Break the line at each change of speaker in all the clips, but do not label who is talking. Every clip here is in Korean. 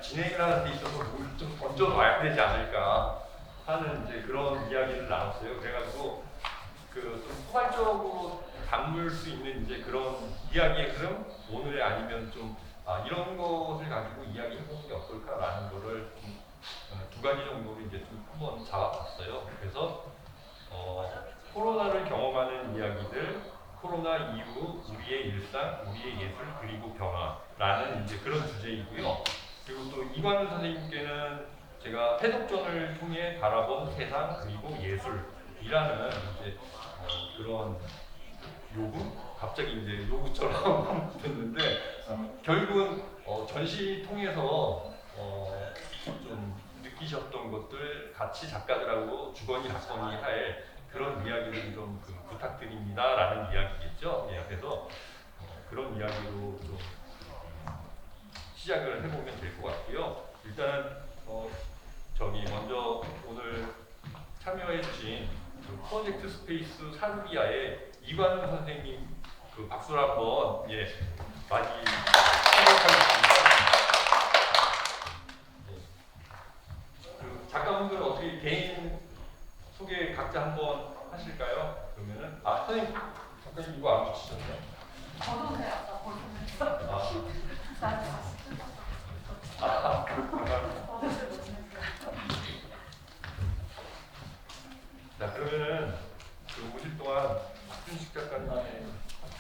진행을 하는 데 있어서 뭘 좀 던져놔야 되지 않을까 하는 이제 그런 이야기를 나눴어요. 그래가지고 그 좀 포괄적으로 담을 수 있는 이제 그런 이야기의 흐름, 오늘의 아니면 좀 이런 것을 가지고 이야기해보는 게 어떨까라는 거를 두 가지 정도로 이제 좀 한번 잡아봤어요. 그래서 코로나를 경험하는 이야기들, 코로나 이후 우리의 일상, 우리의 예술 그리고 변화라는 이제 그런 주제이고요. 그리고 또 이관우 선생님께는 제가 해독전을 통해 바라본 세상 그리고 예술이라는 이제 그런 요구? 갑자기 이제 요구처럼 됐는데 결국은 전시 통해서 좀 느끼셨던 것들 같이 작가들하고 주거니 받거니 할 그런 이야기를 좀 부탁드립니다라는 이야기겠죠. 예, 그래서 그런 이야기로 좀 시작을 해보면 될 것 같고요. 일단 저기 먼저 오늘 참여해주신 그 프로젝트 스페이스 사루비아의 이관우 선생님 그 박수를 한번 많이 청각하겠습니다. 그 작가분들 어떻게 개인 소개 각자 한번 하실까요? 그러면은 선생님 작가님 이거 안 붙이셨나요?
저도 해요.
자, 그러면은 그 오실 동안 박준식 작가님의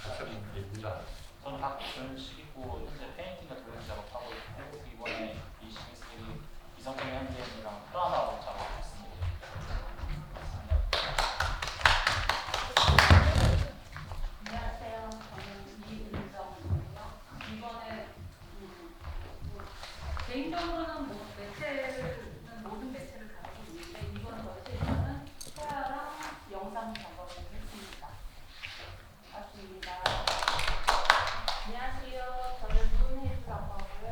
같이 한번 얘기입니다.
저는 박준식이고 현재 페인팅과 드로잉 작업하고 있고 이번에 이 시미스들이 이성경 현대인이랑 프라나로 작업하고 있습니다.
안녕하세요. 저는 이은정이고요. 이번에 개인적으로는 모든 매체를 가지고 있는데 이번 전시에서는 소야랑 영상 작업을 했습니다. 맞습니다. 안녕하세요. 저는 손혜주라고 하고요.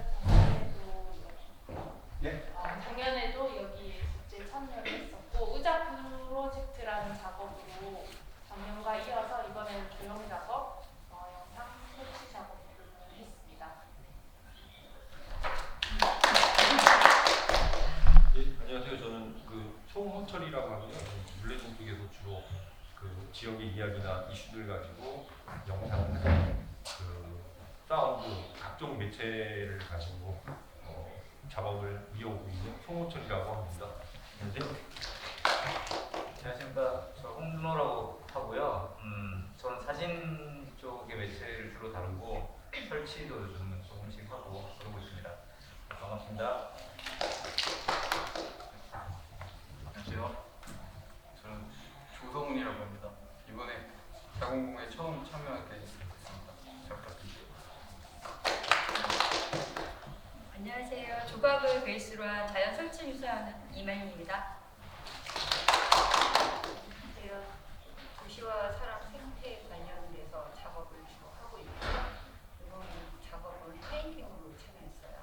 작년에도 여기 국제 참여를 했었고 의자 프로젝트라는 작업으로 작년과 이어서 이번에는 조형 작업, 영상 설치 작업 등을 했습니다.
안녕하세요. 저는 그 송홍철이라고 하고요. 물레동 쪽에서 주로 그 지역의 이야기나 이슈들 가지고 영상, 그 사운드, 각종 매체를 가지고 작업을 이어오고 있는 송홍철이라고 합니다.
안녕하십니까. 저 홍준호라고 하고요. 저는 사진 쪽의 매체를 주로 다루고 설치도 요즘은 조금씩 하고 그러고 있습니다. 반갑습니다.
안녕하세요. 저는 조성훈이라고 합니다. 이번에 자공공에 처음 참여하게 됐습니다. 잘 부탁드립니다.
안녕하세요. 조각을 베이스로 한 자연 설치 미술하는 이만희입니다. 안녕하세요. 도시와 사람 생태 관련돼서 작업을 주로 하고 있고요. 이번 작업은 페인팅으로 참여했어요.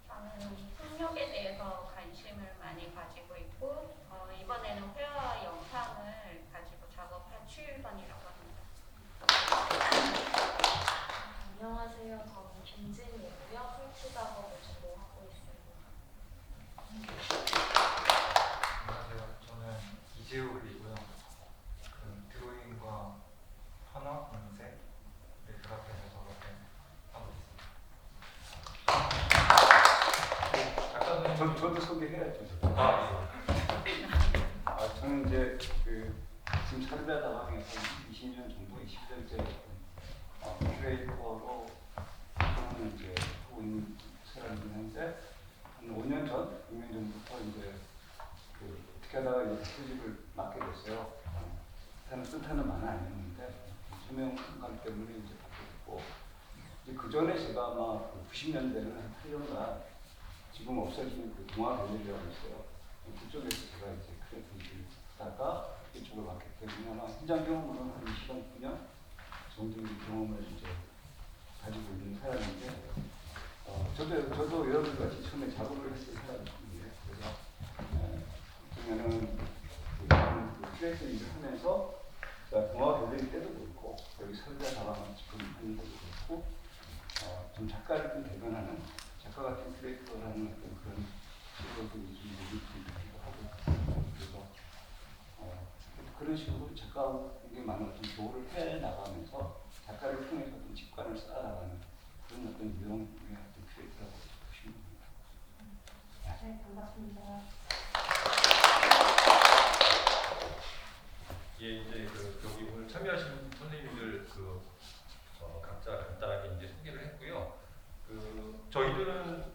저는 풍력에 대해서 관심을 많이 가지고 있고 이번에는 회화 영상을 가지고 작업한 추일반이라고 합니다.
안녕하세요. 저는 김진이고요. 설치 작업을 주로 하고 있습니다.
안녕하세요. 저는 이재욱이고요. 그 드로잉과 하나, 음색 결합해서 작업을 하고 있습니다.
저도 소개해야죠. 저는 이제 지금 사르비아 방에서 20년 정도, 20년째 큐레이터로 저는 이제 하고 있는 사람인데 한 5년 전, 6년 전부터 이제 어떻게 하다가 이제 프로젝트를 맡게 됐어요. 뜻하는 바는 아니었는데 소명 관 때문에 이제 맡게 됐고 그 전에 제가 아마 90년대는 한 8년간 지금 없어진 그 동아갤러리라고 있어요. 그쪽에서 제가 이제 크리에이티브를 하다가 이쪽을 맡게 되면 아마 현장 경험으로는 한 29년 정도 경험을 이제 가지고 있는 사람인데 저도 여러분 같이 처음에 작업을 했을 사람이에요. 그래서 그러면은 크리에이티브 일을 하면서 동아갤러리 때도 그렇고 여기 설비아 다방을 지금 하는 것도 그렇고 하고 좀 작가를 좀 대변하는 작가 같은 크리에이터라는 어떤 그런 식으로 좀 느끼기도 하고 그래서 그런 식으로 작가에게 많은 어떤 교류를 해 나가면서 작가를 통해서 어떤 직관을 쌓아나가는 그런 어떤 유형의 어떤 크리에이터라고 보시면 됩니다.
네, 반갑습니다.
예, 이제 여기 오늘 참여하신 선생님들 각자 간단하게 이제 소개를 했고요. 저희들은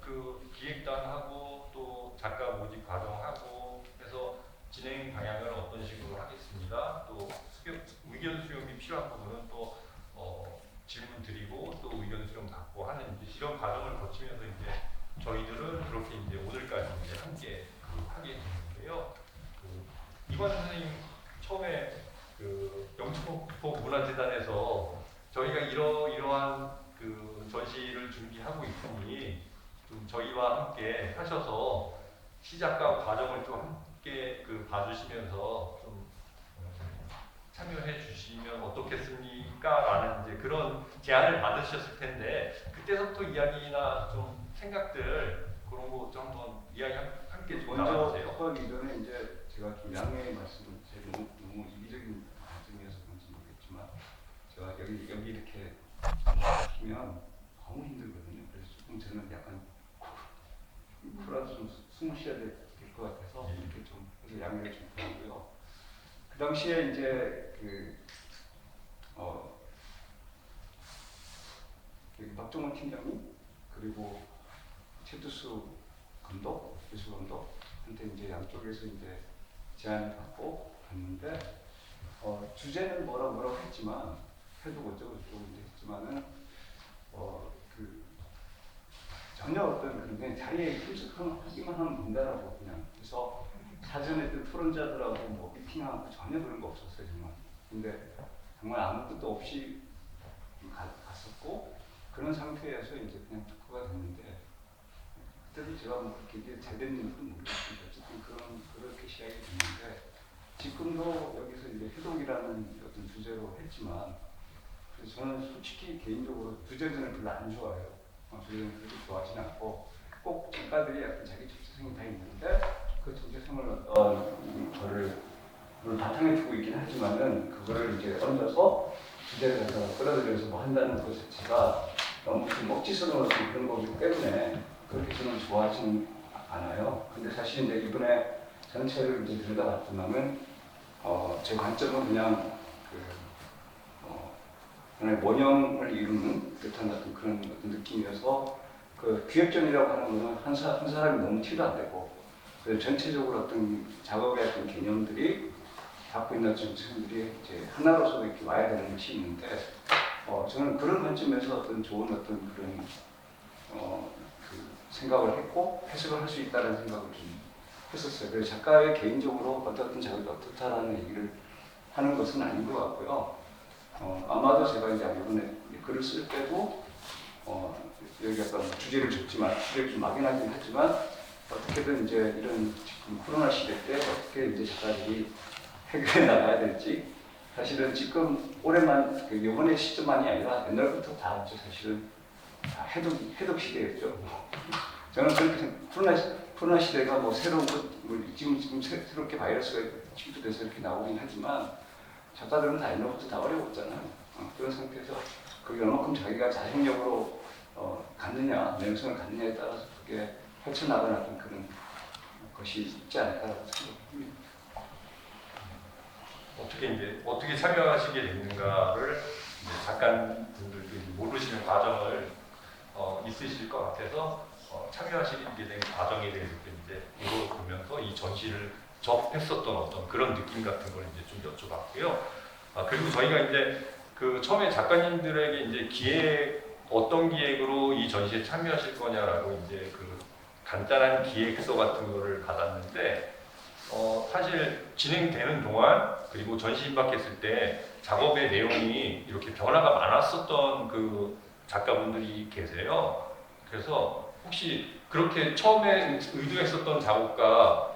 기획단하고 또 작가 모집 과정하고 해서 진행 방향을 어떤 식으로 하겠습니다. 또 의견 수렴이 필요한 부분은 또 질문 드리고 또 의견 수렴 받고 하는 이제 이런 과정을 거치면서 이제 저희들은 그렇게 이제 오늘까지 이제 함께 하게 됐는데요. 이관 선생님 처음에 영등포 문화재단에서 저희가 이러한 전시를 준비하고 있으니 좀 저희와 함께 하셔서 시작과 과정을 좀 함께 봐주시면서 좀 참여해 주시면 어떻겠습니까? 라는 이제 그런 제안을 받으셨을 텐데 그때서부터 이야기나 좀 생각들 그런 거 좀 한번 이야기 함께 좀
먼저
나눠주세요.
하기 전에 이제 제가 좀 양해의 말씀을 제가 너무 이기적인 말씀이어서 그런지 모르겠지만 제가 여기 이렇게 하면 너무 힘들거든요. 그래서 조금 저는 약간 풀어서 좀 숨을 쉬어야 될 것 같아서 이렇게 좀 그래서 양해를 좀 구하고요. 그 당시에 이제 박종원 팀장님 그리고 최두수 감독, 교수 감독한테 이제 양쪽에서 이제 제안을 받고 갔는데 주제는 뭐라고 했지만 해도 어쩌고 저쩌고 이제 했지만은 전혀 어떤 그런 자리에 참석하기만 하면 된다라고 그냥 그래서 사전에 토론자들하고 뭐 미팅하고 전혀 그런 거 없었어요 정말. 근데 정말 아무 뜻도 없이 갔었고 그런 상태에서 이제 그냥 토크가 됐는데 그때도 제가 뭐 그렇게 잘 됐는지는 모르겠습니다. 어쨌든 그렇게 시작이 됐는데 지금도 여기서 이제 해독이라는 어떤 주제로 했지만 그래서 저는 솔직히 개인적으로 주제전을 별로 안 좋아해요. 주제전을 그렇게 좋아하진 않고 꼭 작가들이 약간 자기 정체성이 다 있는데 그 정체성을 거를 바탕에 두고 있긴 하지만은 그거를 이제 얹어서 주제를 갖다가 끌어들여서 뭐 한다는 것 자체가 너무 좀 억지스러운 어떤 그런 거기 때문에 그렇게 저는 좋아하지는 않아요. 근데 사실 이제 이번에 전체를 이제 들여다봤더만은 제 관점은 그냥 하나의 원형을 이루는 듯한 어떤 그런 어떤 느낌이어서 기획전이라고 하는 것은 한 사람이 너무 티도 안 되고 그래서 전체적으로 어떤 작업의 어떤 개념들이 갖고 있는 정체들이 이제 하나로서 이렇게 와야 되는 것이 있는데 저는 그런 관점에서 어떤 좋은 어떤 그런 생각을 했고 해석을 할 수 있다는 생각을 좀 했었어요. 그래서 작가의 개인적으로 어떤 작업이 어떻다라는 얘기를 하는 것은 아닌 것 같고요. 아마도 제가 이제 이번에 글을 쓸 때도 여기 약간 주제를 줬지만 주제를 좀 막연하긴 하지만 어떻게든 이제 이런 지금 코로나 시대 때 어떻게 이제 작가들이 해결해 나가야 될지 사실은 지금 올해만 이번에 시점만이 아니라 옛날부터 다 사실은 다 해독 시대였죠. 저는 그렇게 코로나 시대가 뭐 새로운 지금 새롭게 바이러스가 침투돼서 이렇게 나오긴 하지만 작가들은 다 옛날부터 다 어려웠잖아요. 그런 상태에서 그게 얼마큼 자기가 자생력으로 갖느냐, 내용성을 갖느냐에 따라서 그게 펼쳐나가는 그런 것이 있지 않을까라고 생각합니다.
어떻게 참여하시게 됐는가를 작가분들도 모르시는 과정을 있으실 것 같아서 참여하시게 된 과정에 대해서 이제 물어보면서 이 전시를 접했었던 어떤 그런 느낌 같은 걸 이제 좀 여쭤봤고요. 그리고 저희가 이제 처음에 작가님들에게 이제 어떤 기획으로 이 전시에 참여하실 거냐라고 이제 간단한 기획서 같은 거를 받았는데 사실 진행되는 동안 그리고 전시 임박했을 때 작업의 내용이 이렇게 변화가 많았었던 작가분들이 계세요. 그래서 혹시 그렇게 처음에 의도했었던 작업과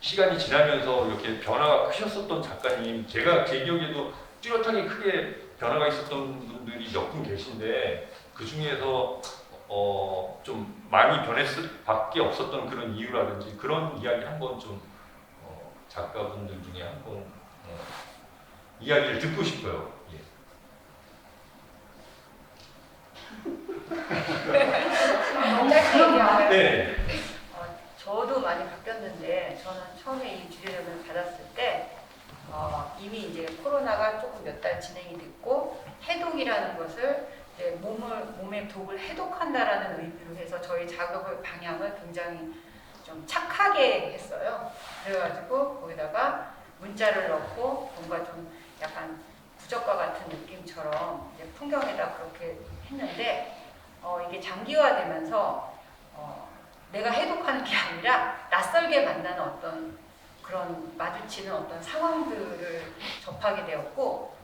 시간이 지나면서 이렇게 변화가 크셨었던 작가님, 제가 제 기억에도 뚜렷하게 크게 변화가 있었던 분들이 몇 분 계신데 그 중에서 좀 많이 변했을 밖에 없었던 그런 이유라든지 그런 이야기 한번 좀 작가분들 중에 한번 이야기를 듣고 싶어요. 예.
짧게 얘기하면
네.
저도 많이 바뀌었는데 저는 처음에 이 주제를 받았을 때 이미 이제 코로나가 조금 몇 달 진행이 됐고 해독이라는 것을 이제 몸의 독을 해독한다라는 의미로 해서 저희 작업의 방향을 굉장히 좀 착하게 했어요. 그래가지고 거기다가 문자를 넣고 뭔가 좀 약간 부적과 같은 느낌처럼 이제 풍경에다 그렇게 했는데 이게 장기화되면서 내가 해독하는 게 아니라 낯설게 만나는 어떤 그런 마주치는 어떤 상황들을 접하게 되었고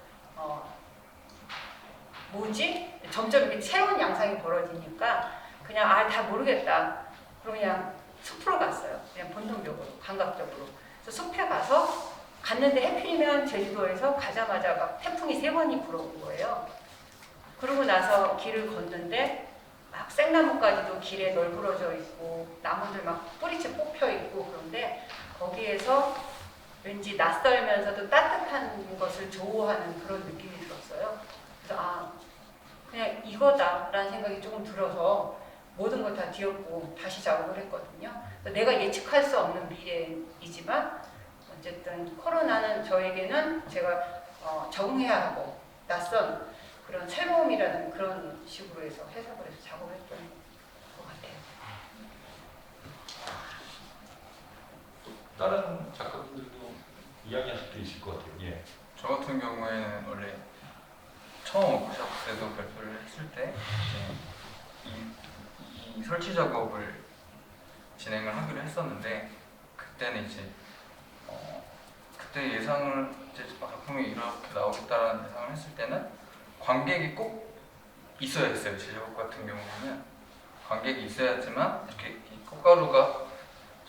뭐지? 점점 이렇게 새로운 양상이 벌어지니까 그냥 다 모르겠다. 그럼 그냥 숲으로 갔어요. 그냥 본능적으로, 감각적으로. 그래서 숲에 가서 갔는데 해필이면 제주도에서 가자마자 막 태풍이 3번이 불어온 거예요. 그러고 나서 길을 걷는데 막 생나무까지도 길에 널브러져 있고 나무들 막 뿌리채 뽑혀 있고 그런데 거기에서 왠지 낯설면서도 따뜻한 것을 조우하는 그런 느낌이 들었어요. 그래서 그냥 이거다라는 생각이 조금 들어서 모든 걸 다 뒤엎고 다시 작업을 했거든요. 내가 예측할 수 없는 미래이지만 어쨌든 코로나는 저에게는 제가 적응해야 하고 낯선 그런 새로움이라는 그런 식으로 해서 해석을 해서 작업을 했던 것 같아요.
다른 작가분들도 이야기하실 게 있을 것 같아요. 예.
저 같은 경우에는 원래 처음 워크숍 때도 발표를 했을 때 이 설치 작업을 진행을 하기로 했었는데 그때는 이제 그때 예상을 이제 작품이 이렇게 나오겠다라는 예상을 했을 때는 관객이 꼭 있어야 했어요. 제 작업 같은 경우에는 관객이 있어야지만 이렇게 이 꽃가루가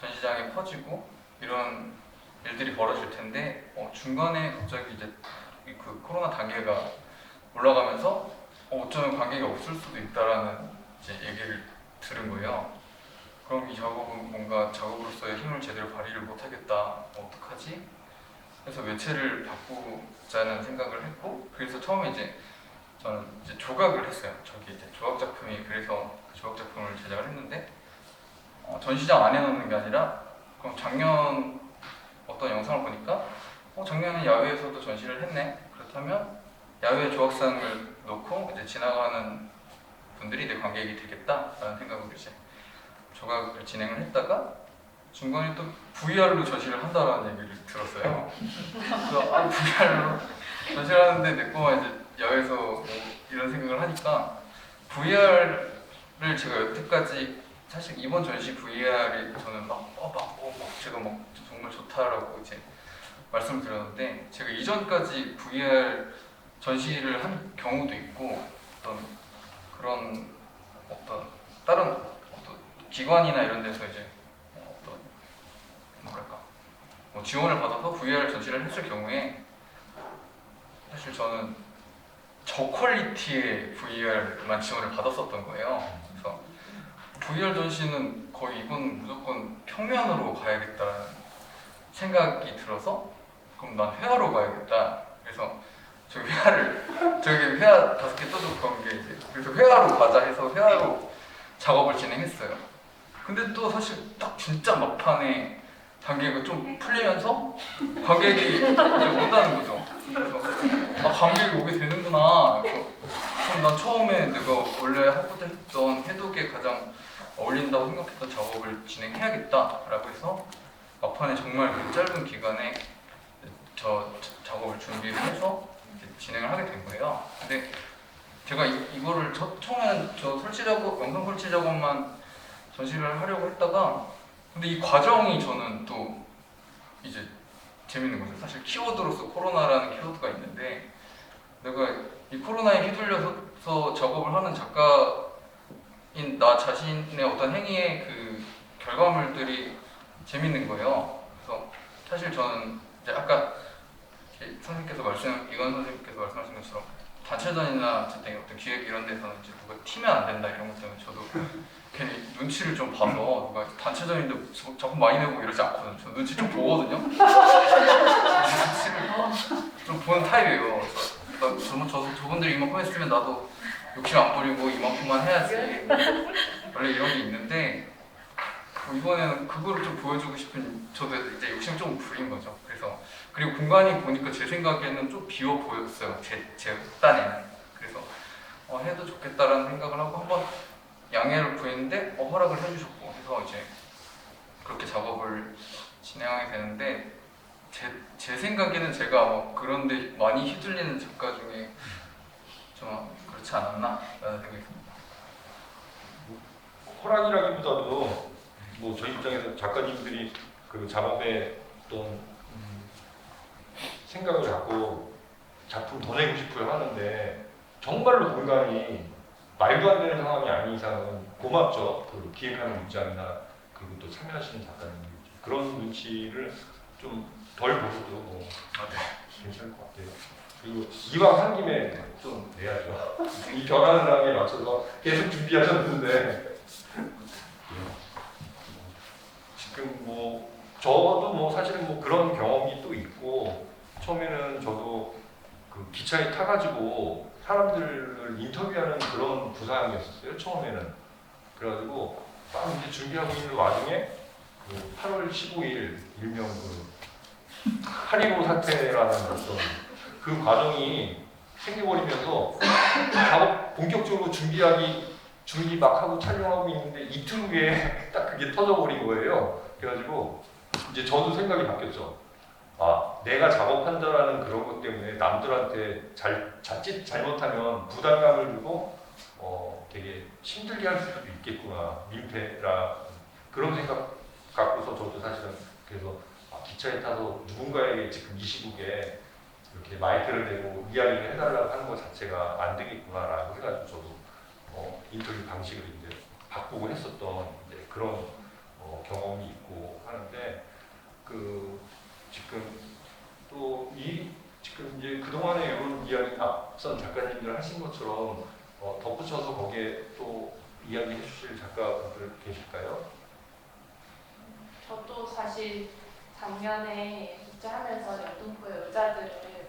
전시장에 퍼지고 이런 일들이 벌어질 텐데 중간에 갑자기 이제 그 코로나 단계가 올라가면서 어쩌면 관객이 없을 수도 있다라는 이제 얘기를 들은 거예요. 그럼 이 작업은 뭔가 작업으로서의 힘을 제대로 발휘를 못하겠다. 어떡하지? 그래서 매체를 바꾸자는 생각을 했고 그래서 처음에 이제 저는 이제 조각을 했어요. 저기 이제 조각 작품이 그래서 조각 작품을 제작을 했는데 전시장 안에 넣는 게 아니라 그럼 작년 어떤 영상을 보니까 작년에 야외에서도 전시를 했네. 그렇다면 야외 조각상을 놓고 이제 지나가는 분들이 내 관객이 되겠다라는 생각으로 이제 조각을 진행을 했다가 중간에 또 VR로 전시를 한다라는 얘기를 들었어요. 그래서 VR로 전시를 하는데 내 거만 이제 야외에서 뭐 이런 생각을 하니까 VR을 제가 여태까지 사실 이번 전시 VR이 저는 제가 막 정말 좋다라고 이제 말씀을 드렸는데 제가 이전까지 VR 전시를 한 경우도 있고 그런 다른 기관이나 이런 데서 이제 지원을 받아서 VR 전시를 했을 경우에 사실 저는 저퀄리티의 VR만 지원을 받았었던 거예요. 그래서 VR 전시는 거의 이건 무조건 평면으로 가야겠다는 생각이 들어서 그럼 난 회화로 가야겠다. 그래서 저기 회화 5개 떠도 그런 게 이제 그래서 회화로 가자 해서 회화로 작업을 진행했어요. 근데 또 사실 딱 진짜 막판에 단계가 좀 풀리면서 관객이 이제 온다는 거죠. 그래서 관객이 오게 되는구나. 그럼 난 처음에 내가 원래 하고자 했던 해독에 가장 어울린다고 생각했던 작업을 진행해야겠다라고 해서 막판에 정말 그 짧은 기간에 저 작업을 준비를 해서 진행을 하게 된 거예요. 근데 제가 이거를 처음에는 저 설치 작업, 영상 설치 작업만 전시를 하려고 했다가 근데 이 과정이 저는 또 이제 재밌는 거죠. 사실 키워드로서 코로나라는 키워드가 있는데 내가 이 코로나에 휘둘려서 작업을 하는 작가인 나 자신의 어떤 행위의 그 결과물들이 재밌는 거예요. 그래서 사실 저는 이제 아까 이건 선생님께서 말씀하신 것처럼 단체전이나 어쨌든 어떤 기획 이런 데서는 이제 누가 튀면 안 된다 이런 것 때문에 저도 괜히 눈치를 좀 봐서 누가 단체전인데 자꾸 많이 내고 이러지 않거든요. 저 눈치 좀 보거든요. 눈치를 좀 보는 타입이에요. 그래서 저분들이 이만큼 했으면 나도 욕심 안 부리고 이만큼만 해야지. 원래 이런 게 있는데 이번에는 그거를 좀 보여주고 싶은 저도 이제 욕심 좀 부린 거죠. 그래서 그리고 공간이 보니까 제 생각에는 좀 비어 보였어요. 제 딴에는. 그래서 해도 좋겠다라는 생각을 하고 한번 양해를 구했는데 허락을 해주셨고 해서 이제 그렇게 작업을 진행하게 되는데 제 생각에는 제가 아마 그런데 많이 휘둘리는 작가 중에 좀 그렇지 않았나 라는 생각이 듭니다.
허락이라기보다도 뭐 저희 입장에서 작가님들이 그 작업에 어떤 생각을 갖고 작품 더 내고 싶어요 하는데 정말로 공간이 말도 안 되는 상황이 아닌 이상은 고맙죠. 그 기획하는 입장이나 그리고 또 참여하시는 작가님 그런 눈치를 좀 덜 보셔도 뭐 괜찮을 것 같아요. 그리고 이왕 한 김에 좀 내야죠. 이 변하는 상황에 맞춰서 계속 준비하셨는데 지금 뭐 저도 뭐 사실은 뭐 그런 경험이 또 있고 처음에는 저도 그 기차에 타가지고 사람들을 인터뷰하는 그런 부상이었어요. 처음에는 그래가지고 막 이제 준비하고 있는 와중에 그 8월 15일 일명 그 8.15 사태라는 어떤 그 과정이 생겨버리면서 작업 본격적으로 준비 막 하고 촬영하고 있는데 이틀 후에 딱 그게 터져버린 거예요. 그래가지고 이제 저도 생각이 바뀌었죠. 아, 내가 작업한다라는 그런 것 때문에 남들한테 자칫 잘못하면 부담감을 주고 되게 힘들게 할 수도 있겠구나. 민폐라 그런 생각 갖고서 저도 사실은 그래서 기차에 타서 누군가에게 지금 이 시국에 이렇게 마이크를 대고 이야기를 해달라고 하는 것 자체가 안 되겠구나라고 해가지고 저도 인터뷰 방식을 이제 바꾸고 했었던 이제 그런 경험이 있고 하는데 그 지금 또 지금 이제 그동안의 이런 이야기 앞선 작가님들 하신 것처럼 덧붙여서 거기에 또 이야기해 주실 작가분들 계실까요?
저도 사실 작년에 입주하면서 영등포의 의자들을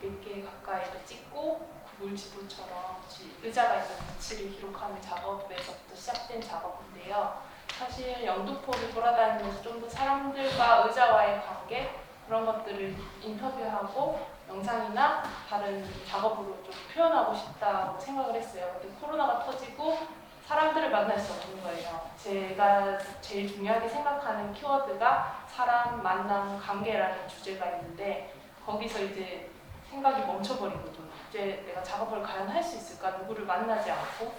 100개 가까이를 찍고 구물지도처럼 의자가 있는 위치를 기록하는 작업에서부터 시작된 작업인데요. 사실 영등포를 돌아다니면서 좀 더 사람들과 의자와의 관계 그런 것들을 인터뷰하고 영상이나 다른 작업으로 좀 표현하고 싶다고 생각을 했어요. 근데 코로나가 터지고 사람들을 만날 수 없는 거예요. 제가 제일 중요하게 생각하는 키워드가 사람, 만남, 관계라는 주제가 있는데 거기서 이제 생각이 멈춰버리거든요. 이제 내가 작업을 과연 할 수 있을까? 누구를 만나지 않고.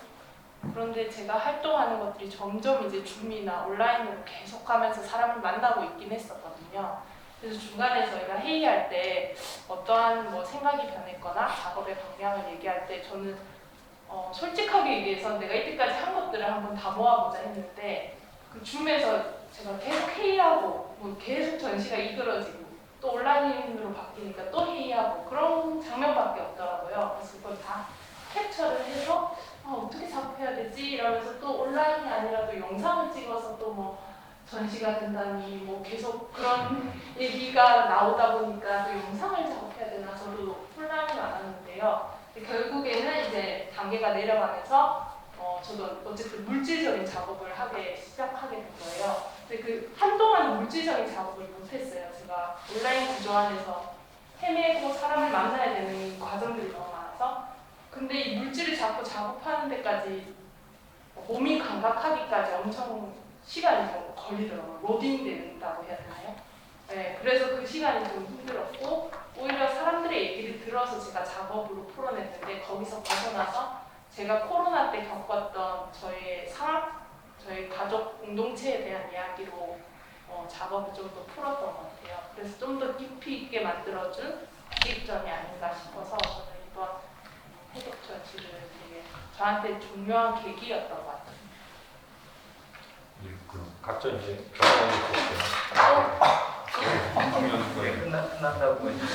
그런데 제가 활동하는 것들이 점점 이제 줌이나 온라인으로 계속하면서 사람을 만나고 있긴 했었거든요. 그래서 중간에 저희가 회의할 때 어떠한 뭐 생각이 변했거나 작업의 방향을 얘기할 때 저는 솔직하게 얘기해서 내가 이때까지 한 것들을 한번 다 모아보자 했는데 그 줌에서 제가 계속 회의하고 뭐 계속 전시가 이끌어지고 또 온라인으로 바뀌니까 또 회의하고 그런 장면밖에 없더라고요. 그래서 그걸 다 캡처를 해서 어떻게 작업해야 되지? 이러면서 또 온라인이 아니라도 영상을 찍어서 또 뭐 전시가 된다니 뭐 계속 그런 얘기가 나오다 보니까 또 영상을 작업해야 되나 저도 혼란이 많았는데요. 결국에는 이제 단계가 내려가면서 저도 어쨌든 물질적인 작업을 시작하게 된 거예요. 근데 그 한동안 물질적인 작업을 못했어요. 제가 온라인 구조 안에서 헤매고 사람을 만나야 되는 과정들이 너무 많아서. 근데 이 물질을 자꾸 작업하는 데까지 몸이 감각하기까지 엄청 시간이 좀 걸리더라고요. 로딩 된다고 해야 되나요? 네, 그래서 그 시간이 좀 힘들었고 오히려 사람들의 얘기를 들어서 제가 작업으로 풀어냈는데 거기서 벗어나서 제가 코로나 때 겪었던 저의 상황, 저희 가족 공동체에 대한 이야기로 작업을 좀 더 풀었던 것 같아요. 그래서 좀 더 깊이 있게 만들어준 기획전이 아닌가 싶어서 저는 이번 해독 전시를 되게 저한테 중요한 계기였던 것 같아요.
그럼 각자 이제 경험을 해보세요.
끝난다고 했는데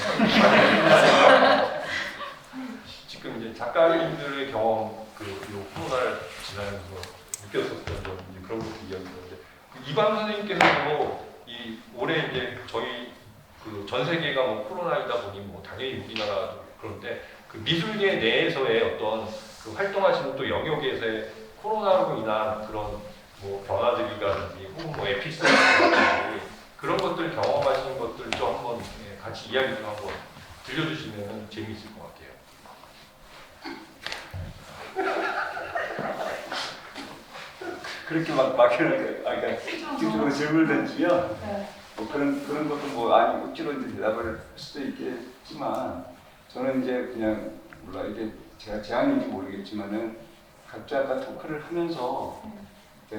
이제 작가님들의 경험 요 코로나를 지나면서 느꼈었던 점 이제 그런 것도 이야기했는데 이광 선생님께서도 이 올해 이제 저희 그 전 세계가 뭐 코로나이다 보니 뭐 당연히 우리나라도 그런데 그 미술계 내에서의 어떤 그 활동하시는 또 영역에서의 코로나로 인한 그런 뭐 변화들이라든지 혹은 뭐 에피소드라든지 그런 것들 경험하시는 것들 좀 한번 같이 이야기 좀 한번 들려주시면 재미있을 것 같아요.
그렇게 막 막연하게 그러니까 직접적으로 질문을 던지면
네.
뭐 그런 것도 뭐 아니 억지로 이제 대답을 할 수도 있겠지만 저는 이제 그냥 몰라 이게 제가 제안인지 모르겠지만은 각자 아까 토크를 하면서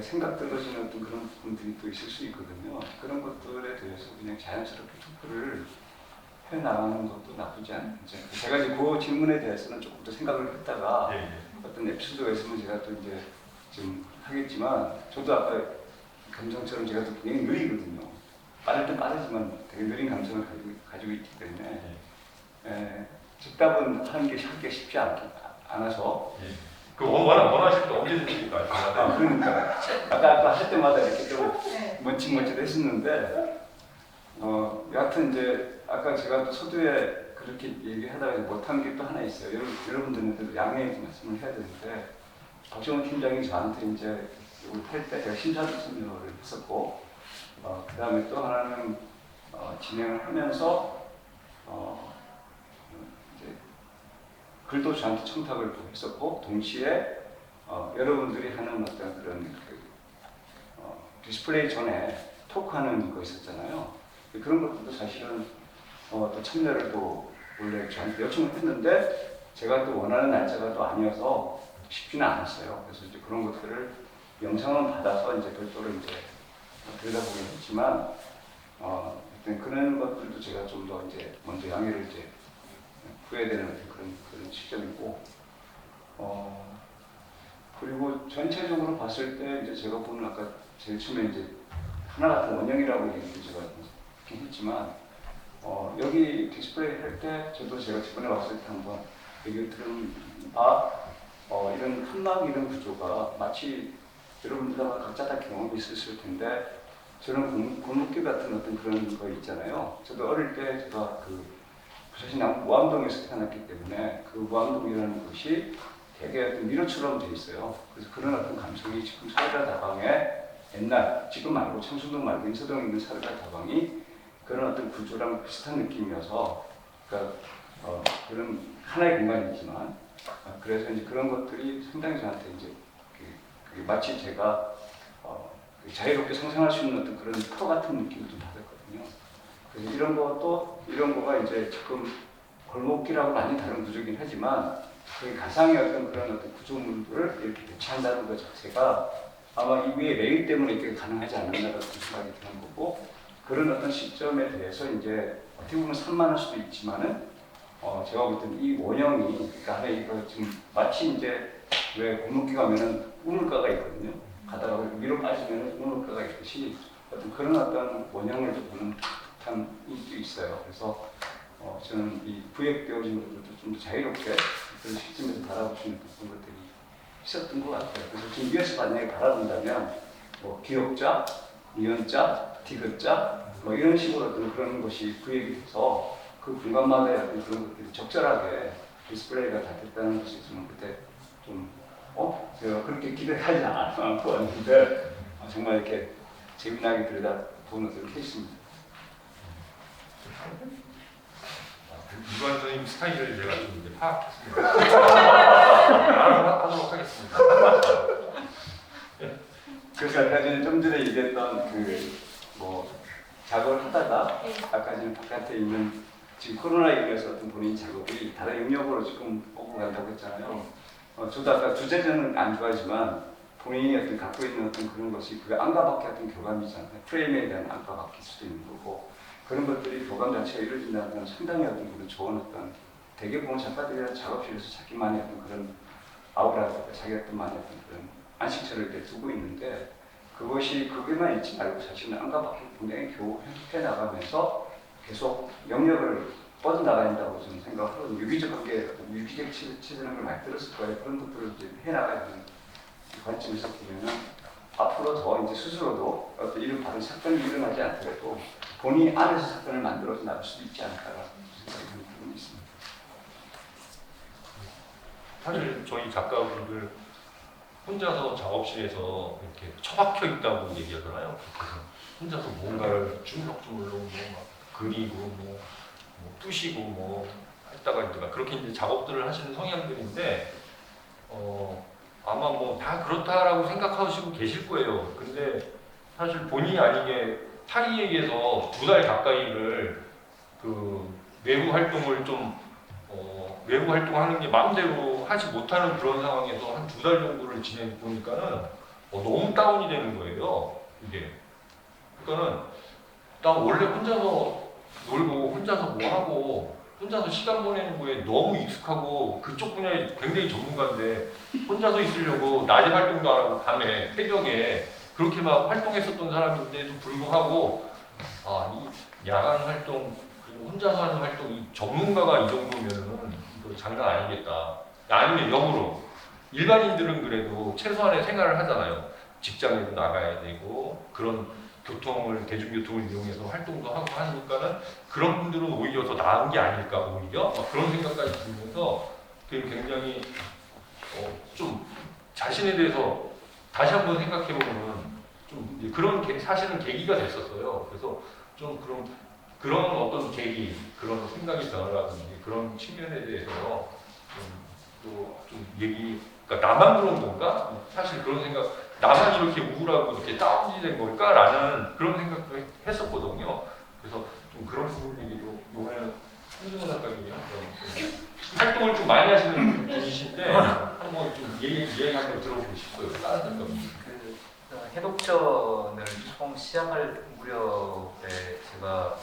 생각 들어지는 어떤 그런 부분들이 또 있을 수 있거든요. 그런 것들에 대해서 그냥 자연스럽게 토크를 해 나가는 것도 나쁘지 않죠. 제가 이제 그 질문에 대해서는 조금 더 생각을 했다가 어떤 에피소드가 있으면 제가 또 이제 좀 하겠지만 저도 아까 감성처럼 제가 또 굉장히 느리거든요. 빠를 땐 빠르지만 되게 느린 감성을 가지고 있기 때문에 즉답은 하는 게 쉽지 않아서
그 원하실 때 언제든지 말씀하세요.
그러니까 아까 할 때마다 이렇게 좀 멋짓 했었는데 여하튼 이제 아까 제가 또 서두에 그렇게 얘기하다가 못한 게 또 하나 있어요. 여러분들한테도 양해의 말씀을 해야 되는데 박정훈 팀장이 저한테 이제 이걸 탈 때 제가 심사도 참여를 했었고 그 다음에 또 하나는 진행을 하면서 이제 글도 저한테 청탁을 했었고 동시에 여러분들이 하는 어떤 그런 디스플레이 전에 토크하는 거 있었잖아요. 그런 것들도 사실은 또 참여를 또 원래 저한테 요청을 했는데 제가 또 원하는 날짜가 또 아니어서 쉽지는 않았어요. 그래서 이제 그런 것들을 영상은 받아서 이제 별도로 이제 들여다보긴 했지만 그런 것들도 제가 좀 더 이제 먼저 양해를 이제 구해야 되는 그런 시점이고 그리고 전체적으로 봤을 때 이제 제가 보는 아까 제일 처음에 이제 하나 같은 원형이라고 얘기를 제가 했지만 여기 디스플레이 할 때 저도 제가 집안에 왔을 때 한번 얘기를 들은 이런 한막 이런 구조가 마치 여러분들 각자 다 경험이 있으실 텐데 저는 골목길 같은 어떤 그런 거 있잖아요. 저도 어릴 때 제가 사실 무암동에서 태어났기 때문에 그 무암동이라는 곳이 되게 어떤 미로처럼 돼 있어요. 그래서 그런 어떤 감성이 지금 사르다 다방에 옛날 지금 말고 청순동 말고 인서동에 있는 사르다 다방이 그런 어떤 구조랑 비슷한 느낌이어서 그러니까 그런 하나의 공간이지만 그래서 이제 그런 것들이 상당히 저한테 이제 마치 제가 자유롭게 상상할 수 있는 어떤 그런 터 같은 느낌을 좀 받았거든요. 그래서 이런 거가 이제 지금 골목길하고 많이 다른 구조긴 하지만 그 가상의 어떤 그런 어떤 구조물들을 이렇게 배치한다는 것 자체가 아마 이 위에 레일 때문에 이렇게 가능하지 않느냐라는 생각이 드는 거고 그런 어떤 시점에 대해서 이제 어떻게 보면 산만할 수도 있지만은 제가 볼 때는 이 원형이 그러니까 이거 지금 마치 이제 왜 골목길 가면은 우물가가 있거든요. 가다가 위로 빠지면은 우물가가 있듯이 어떤 그런 어떤 원형을 좀 보는 듯한 게 있어요. 그래서 저는 이 구획되어진 것들도 좀 더 자유롭게 그런 시점에서 바라볼 수 있는 그런 것들이 있었던 것 같아요. 그래서 지금 위에서 만약에 바라본다면 뭐 기역자, 니은자, 디귿자 뭐 이런 식으로 어떤 그런 것이 구획이 돼서 그 공간마다의 어떤 그런 것들이 적절하게 디스플레이가 다 됐다는 것이 저는 그때 좀 제가 그렇게 기대하지 않고 왔는데 정말 이렇게 재미나게 들여다보는 그런 케이스입니다.
이관 선생님 스타일을 제가 좀 이제 파악했습니다. 알아서 하도록 하겠습니다.
그래서 아까 전에 좀 전에 얘기했던 작업을 하다가 아까 전에 바깥에 있는 지금 코로나19로 인해서 어떤 본인 작업이 다른 영역으로 지금 오고 간다고 했잖아요. 저도 아까 주제는 안 좋아하지만 본인이 어떤 갖고 있는 어떤 그런 것이 그게 안가밖에 어떤 교감이잖아요. 프레임에 대한 안가밖일 수도 있는 거고 그런 것들이 교감 자체가 이루어진다는 건 상당히 어떤 그런 좋은 어떤 대개 보면 작가들이랑 작업실에서 자기만의 어떤 그런 아우라든가 자기 어떤만의 어떤 그런 안식처를 이렇게 두고 있는데 그게만 있지 말고 사실은 안가밖에 굉장히 교해 나가면서 계속 영역을 뻗어나가야 된다고 저는 생각하거든요. 유기적 관계, 유기적 치드는 걸 많이 들었을 거예요. 그런 것들을 이제 해나가야 되는 관점에서 보면은 앞으로 더 이제 스스로도 어떤 이런 다른 사건이 일어나지 않더라도 본인 안에서 사건을 만들어서 나갈 수도 있지 않을까라는 생각이 드는 부분이 있습니다.
사실 저희 작가분들 혼자서 작업실에서 이렇게 처박혀 있다고 얘기하잖아요. 그래서 혼자서 뭔가를 주물럭주물럭 막 그리고 뭐 부시고 뭐 했다가 이제 막 그렇게 이제 작업들을 하시는 성향들인데 아마 뭐 다 그렇다라고 생각하시고 계실 거예요. 근데 사실 본의 아니게 타이에게서 2달 가까이를 그 외부 활동을 좀 외부 활동하는 게 마음대로 하지 못하는 그런 상황에서 한 2달 정도를 지내 보니까는 너무 다운이 되는 거예요. 이게. 그러니까는 나 원래 혼자서 놀고 혼자서 뭐 하고 혼자서 시간 보내는 거에 너무 익숙하고 그쪽 분야에 굉장히 전문가인데 혼자서 있으려고 낮에 활동도 안 하고 밤에 새벽에 그렇게 막 활동했었던 사람인데도 불구하고 이 야간 활동 그리고 혼자서 하는 활동 이 전문가가 이 정도면은 이거 장난 아니겠다. 아니면 역으로 일반인들은 그래도 최소한의 생활을 하잖아요. 직장에도 나가야 되고 그런 대중교통을 이용해서 활동도 하고 하니까는 그런 분들은 오히려 더 나은 게 아닐까 오히려 막 그런 생각까지 들면서 굉장히 좀 자신에 대해서 다시 한번 생각해보면 좀 이제 그런 사실은 계기가 됐었어요. 그래서 좀 그런 어떤 계기, 그런 생각이 변화라든지 그런 측면에 대해서 좀 그러니까 나만 그런 건가? 사실 그런 생각. 나만 이렇게 우울하고 이렇게 다운된 걸까라는 그런 생각도 했었거든요. 그래서 좀 그런 부분 얘기도 이번에는 홍준호 작가님이랑 활동을 좀 많이 하시는 분이신데 한번 좀 얘기 한번 들어보고 싶어요. 다른 작가님.
해독전을 처음 시작할 무렵에 제가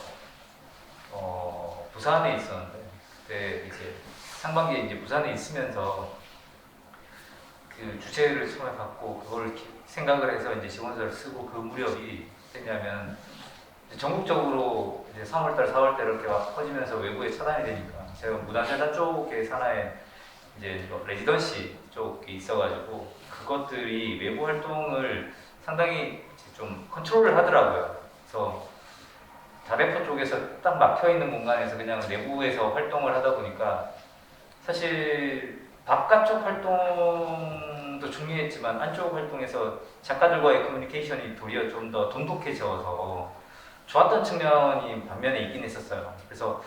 부산에 있었는데 그때 이제 상반기에 이제 부산에 있으면서 그 주제를 처음에 갖고 그걸 생각을 해서 이제 지원서를 쓰고 그 무렵이 됐냐면 전국적으로 이제 3월달, 4월달 이렇게 막 퍼지면서 외부에 차단이 되니까 제가 무단재단 쪽에 산하에 이제 레지던시 쪽에 있어가지고 그것들이 외부 활동을 상당히 좀 컨트롤을 하더라고요. 그래서 다대포 쪽에서 딱 막혀 있는 공간에서 그냥 내부에서 활동을 하다 보니까 사실 바깥쪽 활동도 중요했지만 안쪽 활동에서 작가들과의 커뮤니케이션이 도리어 좀 더 돈독해져서 좋았던 측면이 반면에 있긴 했었어요. 그래서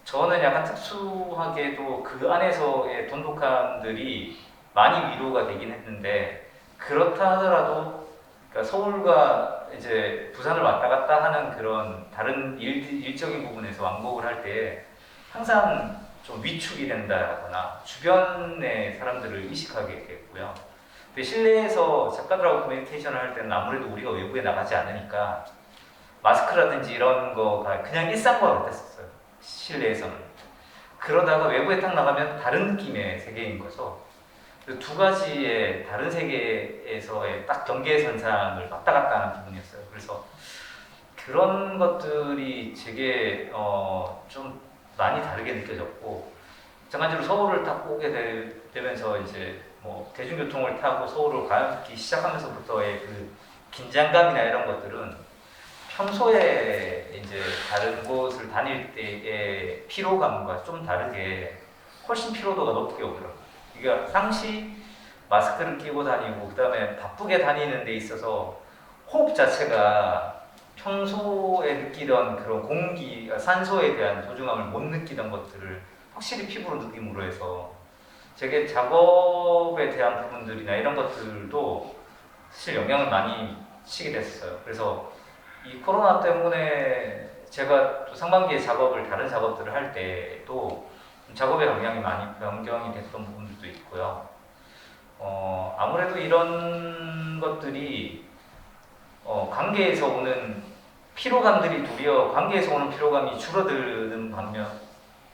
저는 약간 특수하게도 그 안에서의 돈독함들이 많이 위로가 되긴 했는데 그렇다 하더라도 그러니까 서울과 이제 부산을 왔다 갔다 하는 그런 다른 일적인 부분에서 왕복을 할 때 항상 좀 위축이 된다거나 주변의 사람들을 의식하게 됐고요. 근데 실내에서 작가들하고 커뮤니케이션을 할 때는 아무래도 우리가 외부에 나가지 않으니까 마스크라든지 이런 거가 그냥 일상과 같았었어요. 실내에서는. 그러다가 외부에 딱 나가면 다른 느낌의 세계인 거죠. 두 가지의 다른 세계에서의 딱 경계선상을 왔다 갔다 하는 부분이었어요. 그래서 그런 것들이 제게 좀 많이 다르게 느껴졌고, 마찬가지로 서울을 딱 오게 되면서 이제 뭐 대중교통을 타고 서울을 가기 시작하면서부터의 그 긴장감이나 이런 것들은 평소에 이제 다른 곳을 다닐 때의 피로감과 좀 다르게 훨씬 피로도가 높게 오더라고요. 그러니까 당시 마스크를 끼고 다니고 그 다음에 바쁘게 다니는 데 있어서 호흡 자체가 평소에 느끼던 그런 공기, 산소에 대한 소중함을 못 느끼던 것들을 확실히 피부로 느낌으로 해서 제게 작업에 대한 부분들이나 이런 것들도 사실 영향을 많이 치게 됐어요. 그래서 이 코로나 때문에 제가 또 상반기에 다른 작업들을 할 때도 작업의 방향이 많이 변경이 됐던 부분들도 있고요. 아무래도 이런 것들이 관계에서 오는 피로감들이 도리어 관계에서 오는 피로감이 줄어드는 반면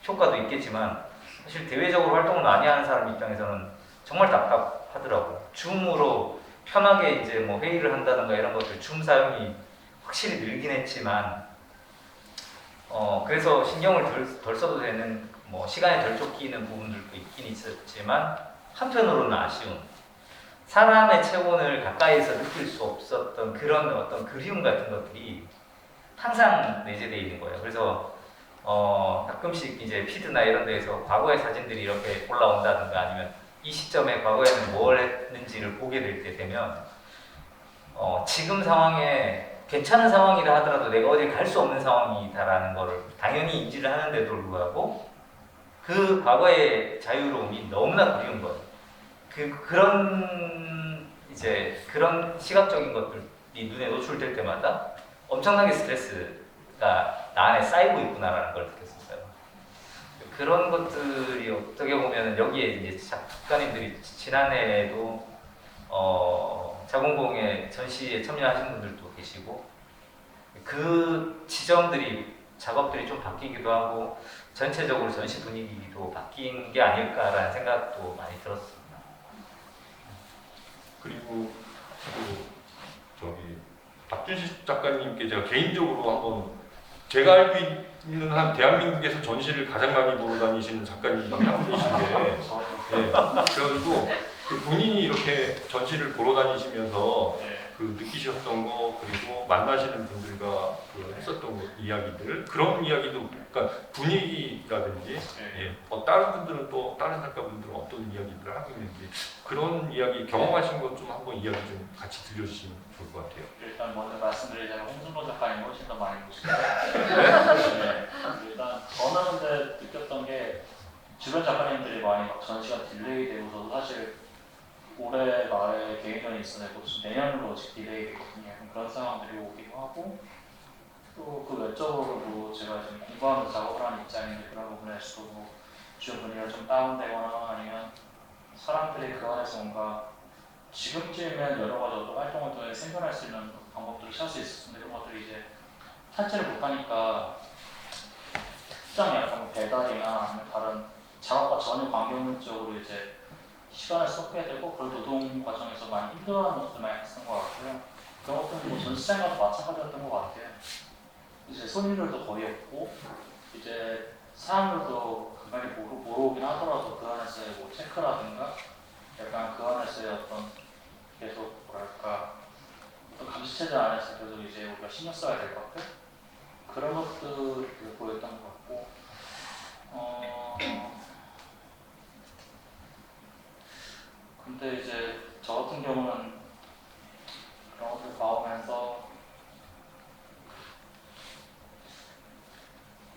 효과도 있겠지만 사실 대외적으로 활동을 많이 하는 사람 입장에서는 정말 답답하더라고요. 줌으로 편하게 이제 뭐 회의를 한다든가 이런 것들 줌 사용이 확실히 늘긴 했지만 그래서 신경을 덜 써도 되는 뭐 시간이 덜 쫓기는 부분들도 있긴 있었지만 한편으로는 아쉬운 사람의 체온을 가까이서 느낄 수 없었던 그런 어떤 그리움 같은 것들이 항상 내재되어 있는 거예요. 그래서 가끔씩 이제 피드나 이런 데에서 과거의 사진들이 이렇게 올라온다든가 아니면 이 시점에 과거에는 뭘 했는지를 보게 될 때 되면 지금 상황에 괜찮은 상황이라 하더라도 내가 어디 갈 수 없는 상황이다라는 거를 당연히 인지를 하는데도 불구하고 그 과거의 자유로움이 너무나 그리운 거예요. 그런 시각적인 것들이 눈에 노출될 때마다 엄청나게 스트레스가 나 안에 쌓이고 있구나라는 걸 느꼈었어요. 그런 것들이 어떻게 보면 여기에 이제 작가님들이 지난해에도 자궁공예 전시에 참여하신 분들도 계시고 그 지점들이 작업들이 좀 바뀌기도 하고 전체적으로 전시 분위기도 바뀐 게 아닐까라는 생각도 많이 들었습니다.
그리고 박준식 작가님께 제가 개인적으로 한번 제가 알고 있는 한 대한민국에서 전시를 가장 많이 보러 다니시는 작가님 중에 한 분이신데 그래가지고 본인이 이렇게 전시를 보러 다니시면서 느끼셨던 거 그리고 만나시는 분들과 했었던 이야기들 그런 이야기도 그러니까 분위기라든지 다른 분들은 또 다른 작가분들은 어떤 이야기들을 하고 있는지 그런 이야기 경험하신 것 좀 한번 이야기 좀 같이 들려주시면 좋을 것 같아요.
일단 먼저 말씀드리자면 홍준호 작가님이 훨씬 더 많이 보시고요. 일단 저는 근데 느꼈던 게 주변 작가님들이 많이 막 전시가 딜레이 되고서 사실 올해 말에 개인전이 있어서 내년으로 딜레이 되거든요. 그런 상황들이 오기도 하고 또 그 외적으로도 제가 지금 공부하면서 작업을 하는 입장인데 그런 부분에서도 뭐 주변 분위기가 좀 다운되거나 아니면 사람들이 그 안에서 뭔가 지금쯤이면 여러 가지 어떤 활동을 통해 생존할 수 있는 방법들을 찾을 수 있었는데 그런 것들이 이제 찾지를 못하니까 특정 약간 배달이나 아니면 다른 작업과 전혀 관계없는 쪽으로 이제 시간을 쏟게 되고 그걸 노동 과정에서 많이 힘들어하는 모습을 많이 봤던 것 같고요. 그런 것들은 뭐 전시장과도 마찬가지였던 것 같아요. 이제 손님들도 거의 없고 이제 사람들도 간간히 보러 오긴 하더라도 그 안에서의 뭐 체크라든가 약간 그 안에서의 어떤 계속 뭐랄까 어떤 감시체제 안에서 계속 이제 우리가 신경 써야 될 것들 그런 것들을 보였던 것 같고 근데 이제 저 같은 경우는 그런 것들 봐오면서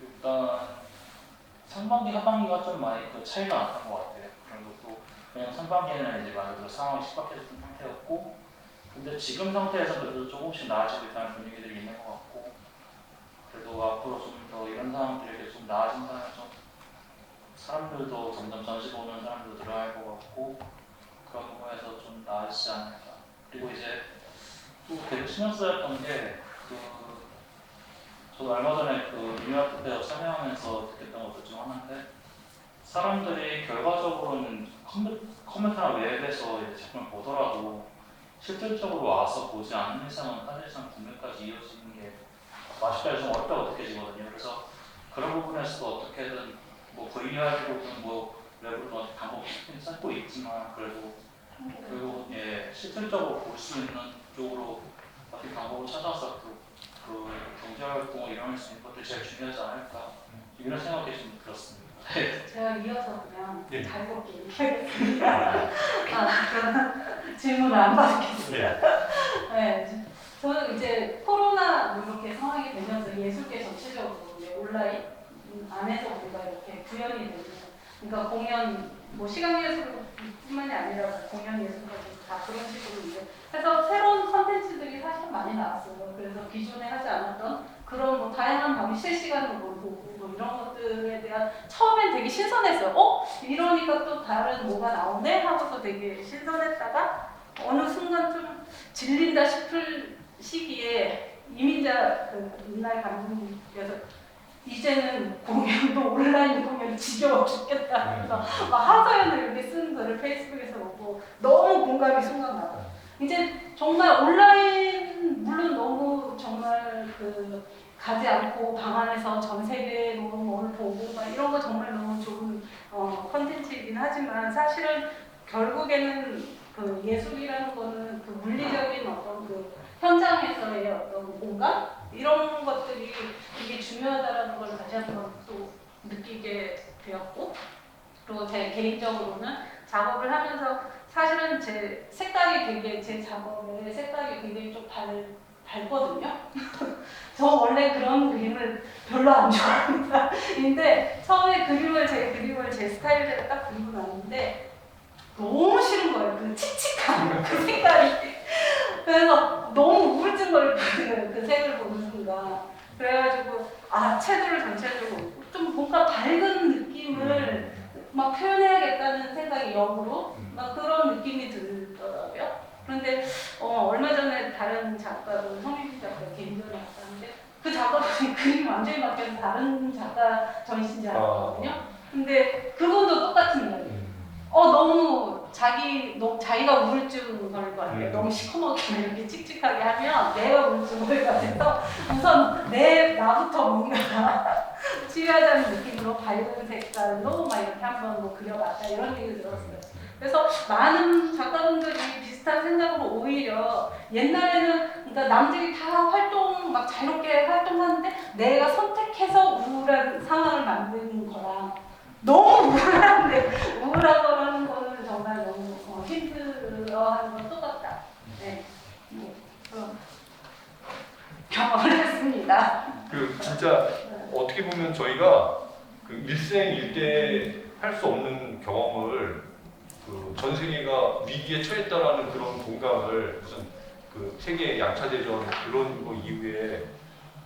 일단 상반기, 하반기가 좀 많이 그 차이가 났던 것 같아요. 그런 것도 왜냐면 상반기에는 이제 말 그대로 상황이 심각해졌던 상태였고 근데 지금 상태에서 그래도 조금씩 나아지고 있다는 분위기들이 있는 것 같고 그래도 앞으로 좀 더 이런 상황들에게 좀 나아진다면 좀 사람들도 점점 전시 보는 사람들도 늘어날 것 같고 그런 부분에서 좀 나아지지 않을까. 그리고 이제 또 되게 신경 쓰였던 게 저도 얼마 전에 뉴욕 때서 참여하면서 느꼈던 것들 중 하나인데 사람들이 결과적으로는 컴퓨터나 웹에서 이제 작품을 보더라도 실질적으로 와서 보지 않는 이상은 사실상 구매까지 이어지는 게 아직까지 좀 어렵다고 느껴지거든요. 그래서 그런 부분에서도 어떻게든 뭐 VR로든 뭐 웹으로든 방법을 찾고 있지만 그래도 그리고 실질적으로 볼 수 있는 쪽으로 어떻게 방법을 찾아서 그 경제활동을 일어날 수 있는 것들이 제일 중요하지 않을까 이런 생각이 좀 들었습니다.
제가 이어서 그냥 자유롭게 얘기하겠습니다. 그러면 질문을 안 받겠습니다. 네, 저는 이제 코로나 이렇게 상황이 되면서 예술계 전체적으로 온라인 안에서 우리가 이렇게 구현이 되면서 그러니까 공연 뭐 시각예술뿐만이 아니라 공연 예술까지 다 그런 식으로 이제 해서 새로운 컨텐츠들이 사실 많이 나왔어요. 그래서 기존에 하지 않았던 그런 뭐 다양한 방식 실시간으로 보고 뭐 이런 것들에 대한 처음엔 되게 신선했어요. 이러니까 또 다른 뭐가 나오네 하고서 되게 신선했다가 어느 순간 좀 질린다 싶을 시기에 이민자 윤날 감독님께서 이제는 공연도 온라인 공연이 지겨워 죽겠다. 그래서 막 하소연을 이렇게 쓴 글을 페이스북에서 보고 너무 공감이 순간 가요. 이제 정말 온라인 물론 너무 정말
가지 않고 방 안에서 전 세계로 뭘 보고 막 이런 거 정말 너무 좋은 컨텐츠이긴 하지만 사실은 결국에는 그 예술이라는 거는 그 물리적인 어떤 그 현장에서의 어떤 공간 이런 것들이 되게 중요하다라는 걸 다시 한번 또 느끼게 되었고, 그리고 제 개인적으로는 작업을 하면서 사실은 제 색깔이 되게 제 작업의 색깔이 굉장히 좀 밝거든요. 저 원래 그런 그림을 별로 안 좋아합니다. 근데 처음에 제 그림을 제 스타일대로 딱 그리고 나는데 너무 싫은 거예요. 그 칙칙한 그 색깔이. 그래서 너무 우울증 걸리는 그 색을 보는 순간. 그래가지고 채도를 전체적으로 좀 뭔가 밝은 느낌을 막 표현해야겠다는 생각이 역으로 막 그런 느낌이 들더라고요. 그런데 얼마 전에 다른 작가로 성민기 작가 개인전에 갔었는데 그 작가도 그림이 완전히 바뀌어서 다른 작가 전시인 줄 알았거든요. 근데 그분도 똑같은 이야기. 너무 자기가 우울증 걸릴 것 같아요. 너무 시커멓게 이렇게 칙칙하게 하면 내가 우울증 걸릴 것 같아서 우선 나부터 뭔가 치유하자는 느낌으로 밝은 색깔로 막 이렇게 한번 뭐 그려봤다 이런 얘기 들었어요. 그래서 많은 작가분들이 비슷한 생각으로 오히려 옛날에는 그러니까 남들이 다 막 자유롭게 활동하는데 내가 선택해서 우울한 상황을 만드는 거랑 너무 우울한 거라는 거는 정말 너무 힘들어하는 건 똑같다. 네, 그런 경험을 했습니다.
그 진짜 어떻게 보면 저희가 그 일생일대 할 수 없는 경험을 그 전 세계가 위기에 처했다라는 그런 공감을 무슨 그 세계 양차 대전 그런 거 이후에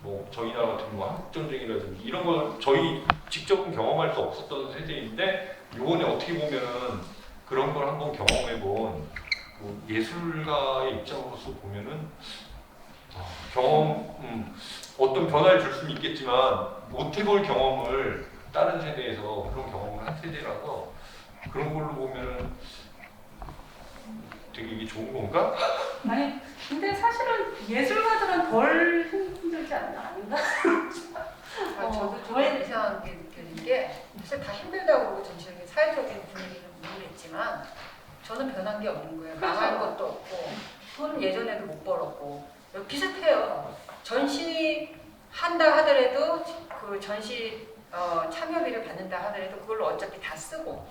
뭐 저희 나라 같은 뭐 한국 전쟁이라든지 이런 걸 저희 직접은 경험할 수 없었던 세대인데 이번에 어떻게 보면은 그런 걸 한번 경험해본 뭐 예술가의 입장으로서 보면은 어떤 변화를 줄 수는 있겠지만 못 해볼 경험을 다른 세대에서 그런 경험을 한 세대라서 그런 걸로 보면은 되게 이게 좋은 건가?
아니 근데 사실은 예술가들은 덜 힘들지 아닌가?
저도 좀 이상하게 느끼는 게 사실 다 힘들다고 그러고 전체적인 사회적인 분위기는 모르겠지만 저는 변한 게 없는 거예요. 망할 것도 없고 돈 예전에도 못 벌었고 비슷해요. 전시 한다 하더라도 그 전시 참여비를 받는다 하더라도 그걸로 어차피 다 쓰고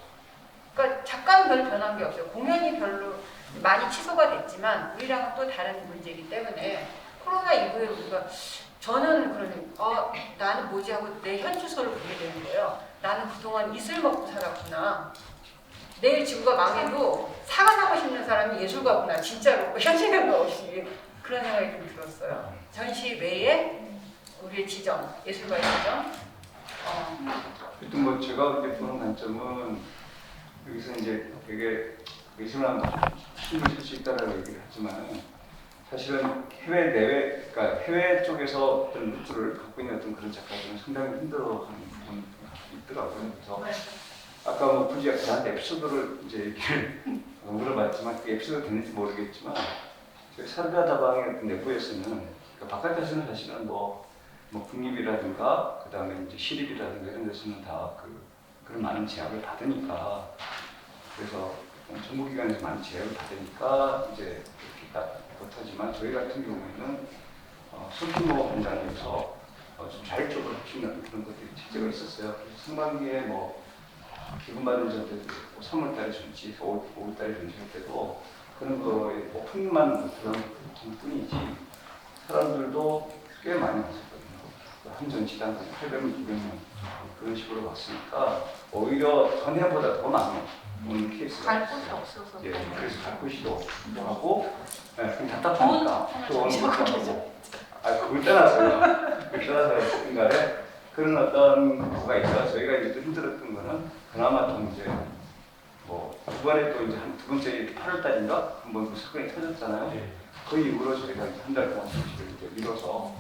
그러니까 작가는 별 변한 게 없어요. 공연이 별로 많이 취소가 됐지만 우리랑은 또 다른 문제이기 때문에 코로나 이후에 우리가 저는 그러니 나는 뭐지 하고 내 현 주소를 보게 되는 거예요. 나는 그동안 이슬 먹고 살았구나. 내일 지구가 망해도 사과 나무 심는 사람이 예술가구나. 진짜로 현실감 없이 그런 생각이 좀 들었어요. 전시 외에 우리의 지점, 예술가의 지점.
하여튼 뭐 제가 이제 보는 관점은 여기서 이제 되게 예술은 힘을 쓸 수 있다라고 얘기를 하지만 사실은 해외 내외, 그러니까 해외 쪽에서 어떤 루트를 갖고 있는 어떤 그런 작가들은 상당히 힘들어하는 부분이 있더라고요. 그래서 아까 뭐 굳이 저한테 에피소드를 이제 얘기를 물어봤지만 그 에피소드 됐는지 모르겠지만 저희 사르다다방의 내부에서는 그러니까 바깥에서는 사실은 뭐 국립이라든가 그 다음에 이제 시립이라든가 이런 데서는 다 그런 많은 제약을 받으니까 그래서 정부기관에서 많은 제약을 받으니까 이제 이렇게 딱 못하지만 저희 같은 경우에는 소규모 현장에서 좀 자율적으로 할 수 있는 그런 것들이 제재가 있었어요. 그래서 상반기에 뭐 기분 받은 전때도 있고 3월달에 전시, 5월달에 전시할 때도 그런 거에 오픈만 그런 뿐이지 사람들도 꽤 많이 왔었거든요. 한 전시당 800명, 900명 그런 식으로 왔으니까 오히려 전해보다 더 많은 오는 케이스가
갈 곳이 없어서.
예, 그래서 갈 곳이 없기도 하고 그냥 답답하니까 또 오는 것도 하고 그걸 떠나서요. 인간에 그런 어떤 거가 있어서 저희가 이제 좀 힘들었던 거는 그나마 좀 이제 뭐 이번에 또 이제 두 번째 8월달인가 한번 그 사건이 터졌잖아요. 그 이후로 저희가 한 달 동안 전시를 이제 미뤄서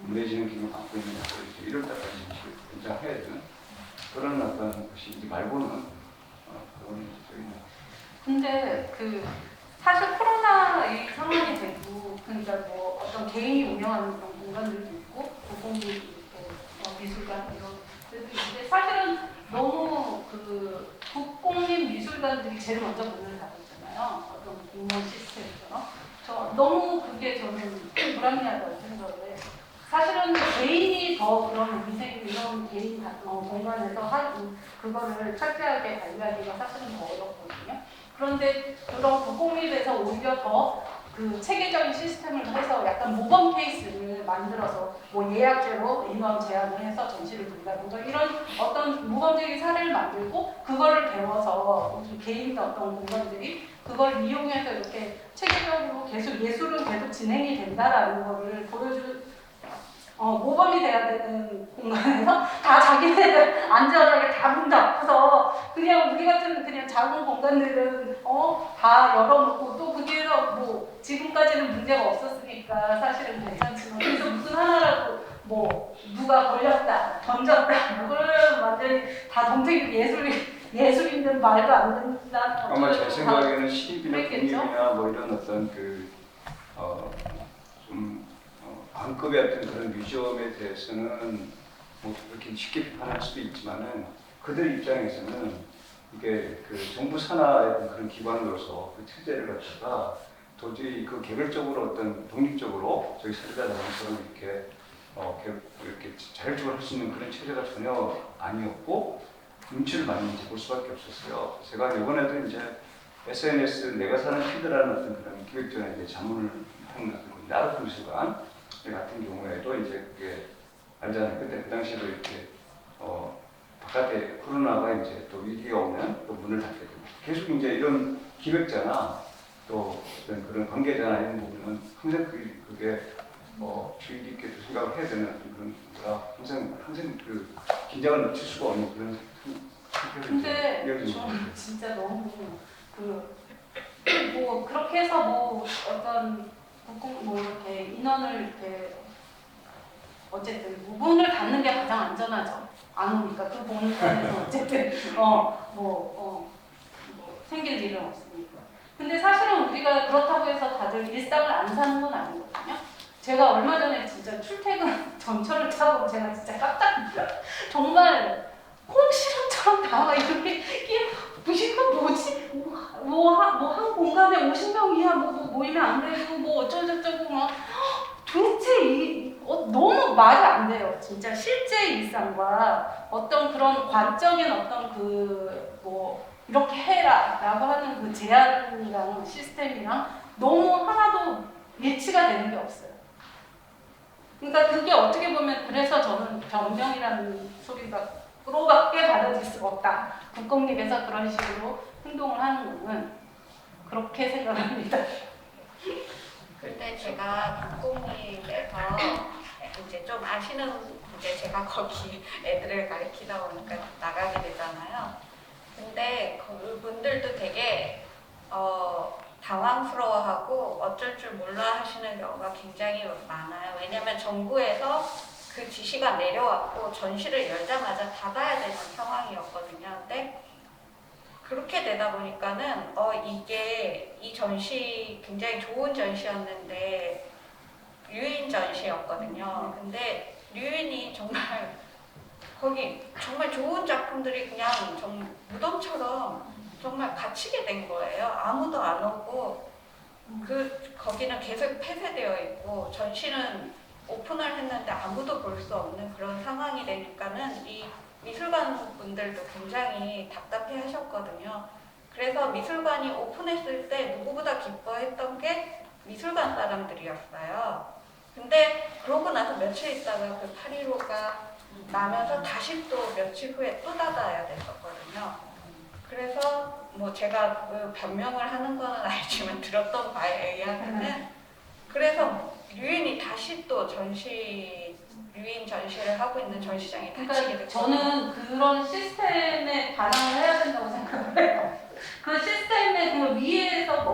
문해진흥 기금 받고 있는 이제 1월달까지 전시를 연장해야 되는 그런 어떤 것이 이제 말고는 그건 이제 저희는.
근데 사실 코로나 이 상황이 되고 그러니까 뭐 어떤 개인이 운영하는 그런 공간들도 있고 국공립 미술관 이런 데도 있는데 사실은 너무 그 국공립 미술관들이 제일 먼저 문을 닫았잖아요. 어떤 공무원 시스템처럼. 저 너무 그게 저는 불합리하다고 생각을 해요. 사실은 개인이 더 그런 위생 이런 개인 공간에서 그거를 철저하게 관리하기가 사실은 더 어렵거든요. 그런데 그런 국공립에서 오히려 더 그 체계적인 시스템을 해서 약간 모범 케이스를 만들어서 뭐 예약제로 인원 제한을 해서 전시를 준다든가 이런 어떤 모범적인 사례를 만들고 그거를 배워서 개인 어떤 공간들이 그걸 이용해서 이렇게 체계적으로 계속 예술은 계속 진행이 된다라는 거를 보여줄 모범이 돼야 되는 공간에서 다 자기네들 안전하게 다 문 닫고서 그냥 우리 같은 그냥 작은 공간들은 다 열어놓고 또 그게서 뭐 지금까지는 문제가 없었으니까 사실은 괜찮지만 그래서 무슨 하나라도 뭐 누가 걸렸다 던졌다 그걸 완전히 다 동생 예술인들 말도 안 된다.
아마 제 생각에는 시립이나 공립이나 뭐 이런 어떤 반급의 어떤 그런 뮤지엄에 대해서는 뭐 그렇게 쉽게 비판할 수도 있지만은 그들 입장에서는 이게 그 정부 산하의 어떤 그런 기관으로서 그 체제를 갖다가 도저히 그 개별적으로 어떤 독립적으로 저희 사회자들처럼 이렇게 자율적으로 할 수 있는 그런 체제가 전혀 아니었고 눈치를 많이 이제 볼 수밖에 없었어요. 제가 이번에도 이제 SNS 내가 사는 피드라는 어떤 그런 기획전에 이제 자문을 하는 어떤 나르프 미술관 같은 경우에도 이제 그게 알잖아요. 그때 그 당시에도 이렇게 바깥에 코로나가 이제 또 위기가 오면 또 문을 닫게 되고 계속 이제 이런 기획자나 또 어떤 그런 관계자나 이런 부분은 항상 그게 주의 깊게 생각을 해야 되는 그런 거라 항상 그 긴장을 놓칠 수가 없는 그런
근데 저는 진짜 너무 뭐 그렇게 해서 뭐 어떤 뭐 이렇게 인원을 이렇게 어쨌든 문을 닫는 게 가장 안전하죠. 안 오니까 그 공간에서 어쨌든 생길 일은 없으니까. 근데 사실은 우리가 그렇다고 해서 다들 일상을 안 사는 건 아니거든요. 제가 얼마 전에 진짜 출퇴근 전철을 타고 제가 진짜 깜짝 놀랐어요. 정말 콩시름처럼 다 이렇게 이거 뭐지? 한 공간에 50명 이하 모이면 안 되고 뭐 어쩌고저쩌고 막 도대체 너무 말이 안 돼요. 진짜 실제 일상과 어떤 그런 관적인 어떤 이렇게 해라라고 하는 그 제안이랑 시스템이랑 너무 하나도 일치가 되는 게 없어요. 그러니까 그게 어떻게 보면 그래서 저는 변명이라는 소리밖에 받아들일 수가 없다. 국공립에서 그런 식으로 행동을 하는 거는 그렇게 생각합니다.
근데 제가 국공립에서 이제 좀 아시는 이제 제가 거기 애들을 가르치다 보니까 나가게 되잖아요. 근데 그분들도 되게 당황스러워하고 어쩔 줄 몰라 하시는 경우가 굉장히 많아요. 왜냐하면 정부에서 그 지시가 내려왔고 전시를 열자마자 닫아야 되는 상황이었거든요. 근데 그렇게 되다 보니까는 이 전시 굉장히 좋은 전시였는데 류인 전시였거든요. 근데 류인이 정말 거기 정말 좋은 작품들이 그냥 정말 무덤처럼 정말 갇히게 된 거예요. 아무도 안 오고 거기는 계속 폐쇄되어 있고 전시는 오픈을 했는데 아무도 볼 수 없는 그런 상황이 되니까는 이 미술관 분들도 굉장히 답답해 하셨거든요. 그래서 미술관이 오픈했을 때 누구보다 기뻐했던 게 미술관 사람들이었어요. 근데 그러고 나서 며칠 있다가 그 8.15가 나면서 다시 또 며칠 후에 또 닫아야 됐었거든요. 그래서 뭐 제가 그 변명을 하는 건 아니지만 들었던 바에 의하면은 그래서 류인이 다시 또 류인 전시를 하고 있는 전시장이 닫히게 됐거든요.
저는 그런 시스템에 반항을 해야 된다고 생각해요. 그 시스템의 그 위에서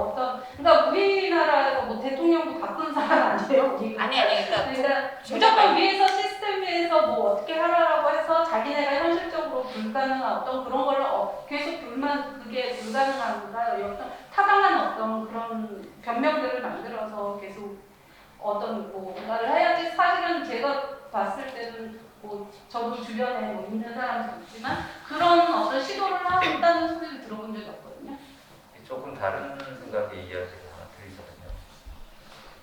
그러니까 우리나라에서 뭐 대통령도 바꾼 사람 아니에요? 그러니까 무조건 위에서 시스템 위에서 뭐 어떻게 하라고 해서 자기네가 현실적으로 불가능한 어떤 그런 걸 계속 그게 불가능한가 어떤 타당한 어떤 그런 변명들을 만들어서 계속 어떤 뭔가를 해야지. 사실은 제가 봤을 때는 뭐 저도 주변에 뭐 있는 사람도 있지만 그런 어떤 시도를 하고 있다는 소리를 들어본 적이 없거든요.
조금 다른 생각의 이야기를 하나 드리거든요.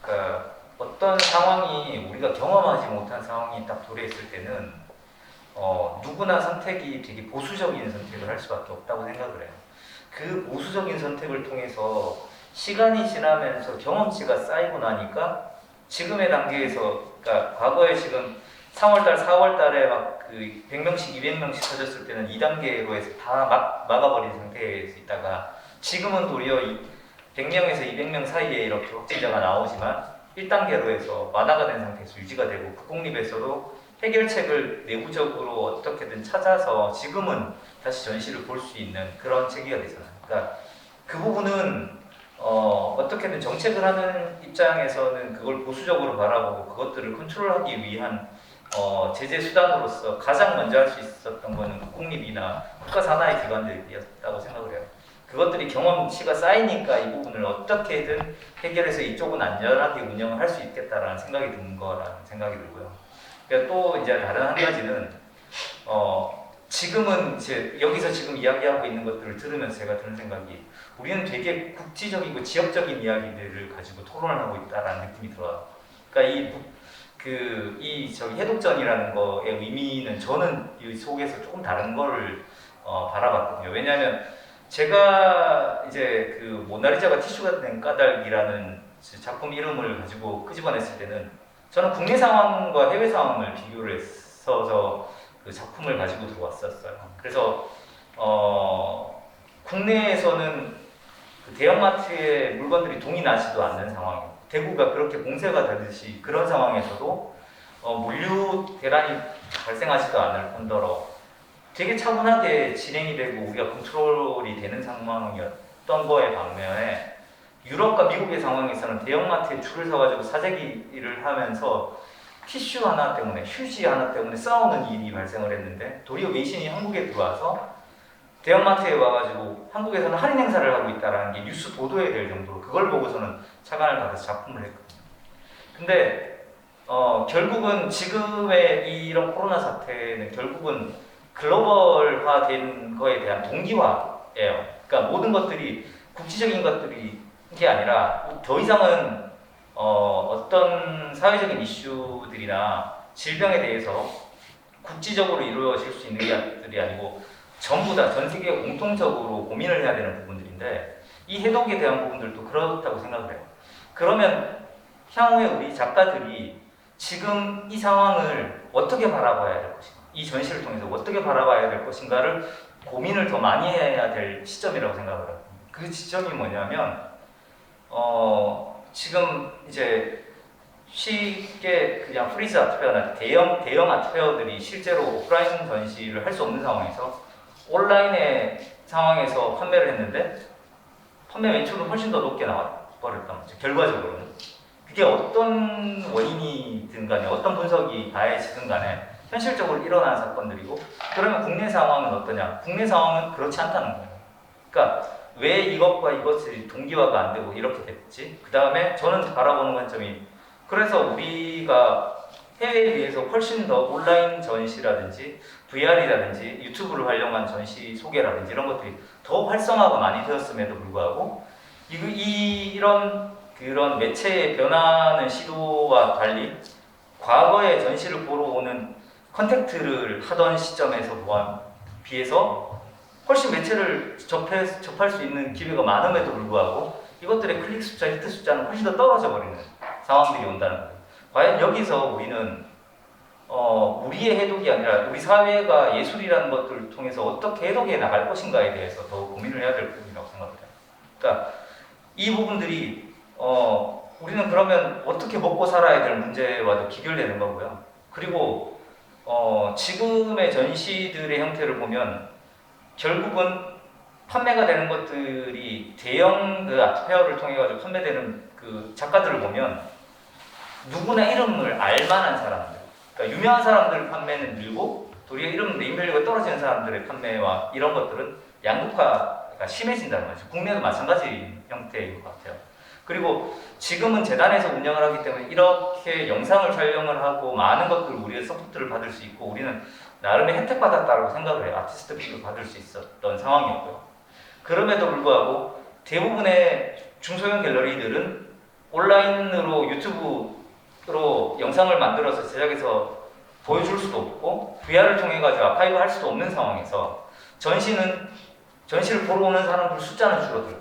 그러니까 어떤 상황이 우리가 경험하지 못한 상황이 딱 도래했을 때는 누구나 선택이 되게 보수적인 선택을 할 수밖에 없다고 생각을 해요. 그 보수적인 선택을 통해서 시간이 지나면서 경험치가 쌓이고 나니까 지금의 단계에서, 그러니까 과거에 지금 3월달, 4월달에 막 그 100명씩, 200명씩 터졌을 때는 2단계로 해서 다 막아버린 상태에서 있다가 지금은 도리어 100명에서 200명 사이에 이렇게 확진자가 나오지만 1단계로 해서 완화가 된 상태에서 유지가 되고 국공립에서도 해결책을 내부적으로 어떻게든 찾아서 지금은 다시 전시를 볼 수 있는 그런 체계가 되잖아요. 그러니까 그 부분은 어떻게든 정책을 하는 입장에서는 그걸 보수적으로 바라보고 그것들을 컨트롤하기 위한 제재 수단으로서 가장 먼저 할 수 있었던 거는 국공립이나 국가 산하의 기관들이었다고 생각을 해요. 그것들이 경험치가 쌓이니까 이 부분을 어떻게든 해결해서 이쪽은 안전하게 운영을 할 수 있겠다라는 생각이 든 거라는 생각이 들고요. 그러니까 또 이제 다른 한 가지는 지금은 이제 여기서 지금 이야기하고 있는 것들을 들으면서 제가 드는 생각이 우리는 되게 국지적이고 지역적인 이야기들을 가지고 토론을 하고 있다라는 느낌이 들어요. 그러니까 이 해독전이라는 거의 의미는 저는 이 속에서 조금 다른 거를 바라봤거든요. 왜냐하면 제가 이제 그 모나리자가 티슈가 된 까닭이라는 작품 이름을 가지고 끄집어냈을 때는 저는 국내 상황과 해외 상황을 비교를 했어서 그 작품을 가지고 들어왔었어요. 그래서 국내에서는 그 대형마트에 물건들이 동이 나지도 않는 상황이에요. 대구가 그렇게 봉쇄가 되듯이 그런 상황에서도 물류 대란이 발생하지도 않을 뿐더러 되게 차분하게 진행이 되고 우리가 컨트롤이 되는 상황이었던 거에 반면에 유럽과 미국의 상황에서는 대형마트에 줄을 서가지고 사재기를 하면서 티슈 하나 때문에, 휴지 하나 때문에 싸우는 일이 발생을 했는데 도리어 외신이 한국에 들어와서 대형마트에 와가지고 한국에서는 할인 행사를 하고 있다는 게 뉴스 보도에 될 정도로 그걸 보고서는 착안을 받아서 작품을 했거든요. 근데 결국은 지금의 이런 코로나 사태는 결국은 글로벌화된 거에 대한 동기화예요. 그러니까 모든 것들이 국지적인 것들이 게 아니라 더 이상은 어떤 사회적인 이슈들이나 질병에 대해서 국지적으로 이루어질 수 있는 것들이 아니고 전부 다 전 세계가 공통적으로 고민을 해야 되는 부분들인데 이 해독에 대한 부분들도 그렇다고 생각을 해요. 그러면 향후에 우리 작가들이 지금 이 상황을 어떻게 바라봐야 될 것인가, 이 전시를 통해서 어떻게 바라봐야 될 것인가를 고민을 더 많이 해야 될 시점이라고 생각을 해요. 그 지점이 뭐냐면 지금 이제 쉽게 그냥 프리즈 아트페어나 대형 아트페어들이 실제로 오프라인 전시를 할 수 없는 상황에서 온라인의 상황에서 판매를 했는데 판매 매출은 훨씬 더 높게 나와버렸단 말이죠. 결과적으로는. 그게 어떤 원인이든 간에 어떤 분석이 가해지든 간에 현실적으로 일어난 사건들이고 그러면 국내 상황은 어떠냐? 국내 상황은 그렇지 않다는 거예요. 그러니까 왜 이것과 이것이 동기화가 안 되고 이렇게 됐지? 그 다음에 저는 바라보는 관점이 그래서 우리가 해외에 비해서 훨씬 더 온라인 전시라든지 VR이라든지 유튜브를 활용한 전시 소개라든지 이런 것들이 더 활성화가 많이 되었음에도 불구하고 이런 그런 매체의 변화하는 시도와 달리 과거에 전시를 보러 오는 컨택트를 하던 시점에서 비해서 훨씬 매체를 접할 수 있는 기회가 많음에도 불구하고 이것들의 클릭 숫자, 히트 숫자는 훨씬 더 떨어져 버리는 상황들이 온다는 거예요. 과연 여기서 우리는 우리의 해독이 아니라 우리 사회가 예술이라는 것들을 통해서 어떻게 해독해 나갈 것인가에 대해서 더 고민을 해야 될 부분이라고 생각해요. 그러니까 이 부분들이 우리는 그러면 어떻게 먹고 살아야 될 문제와도 기결되는 거고요. 그리고 지금의 전시들의 형태를 보면 결국은 판매가 되는 것들이 대형 그 아트페어를 통해 가지고 판매되는 그 작가들을 보면 누구나 이름을 알만한 사람들, 그러니까 유명한 사람들 판매는 늘고 도리어 이름 네임밸류가 떨어지는 사람들의 판매와 이런 것들은 양극화가 심해진다는 거죠. 국내도 마찬가지 형태인 것 같아요. 그리고 지금은 재단에서 운영을 하기 때문에 이렇게 영상을 촬영을 하고 많은 것들 우리의 서포트를 받을 수 있고 우리는 나름의 혜택 받았다고 생각을 해요. 아티스트 픽을 받을 수 있었던 상황이었고요. 그럼에도 불구하고 대부분의 중소형 갤러리들은 온라인으로 유튜브로 영상을 만들어서 제작해서 보여줄 수도 없고 VR을 통해 가지고 아카이브 할 수도 없는 상황에서 전시를 보러 오는 사람들 숫자는 줄어들고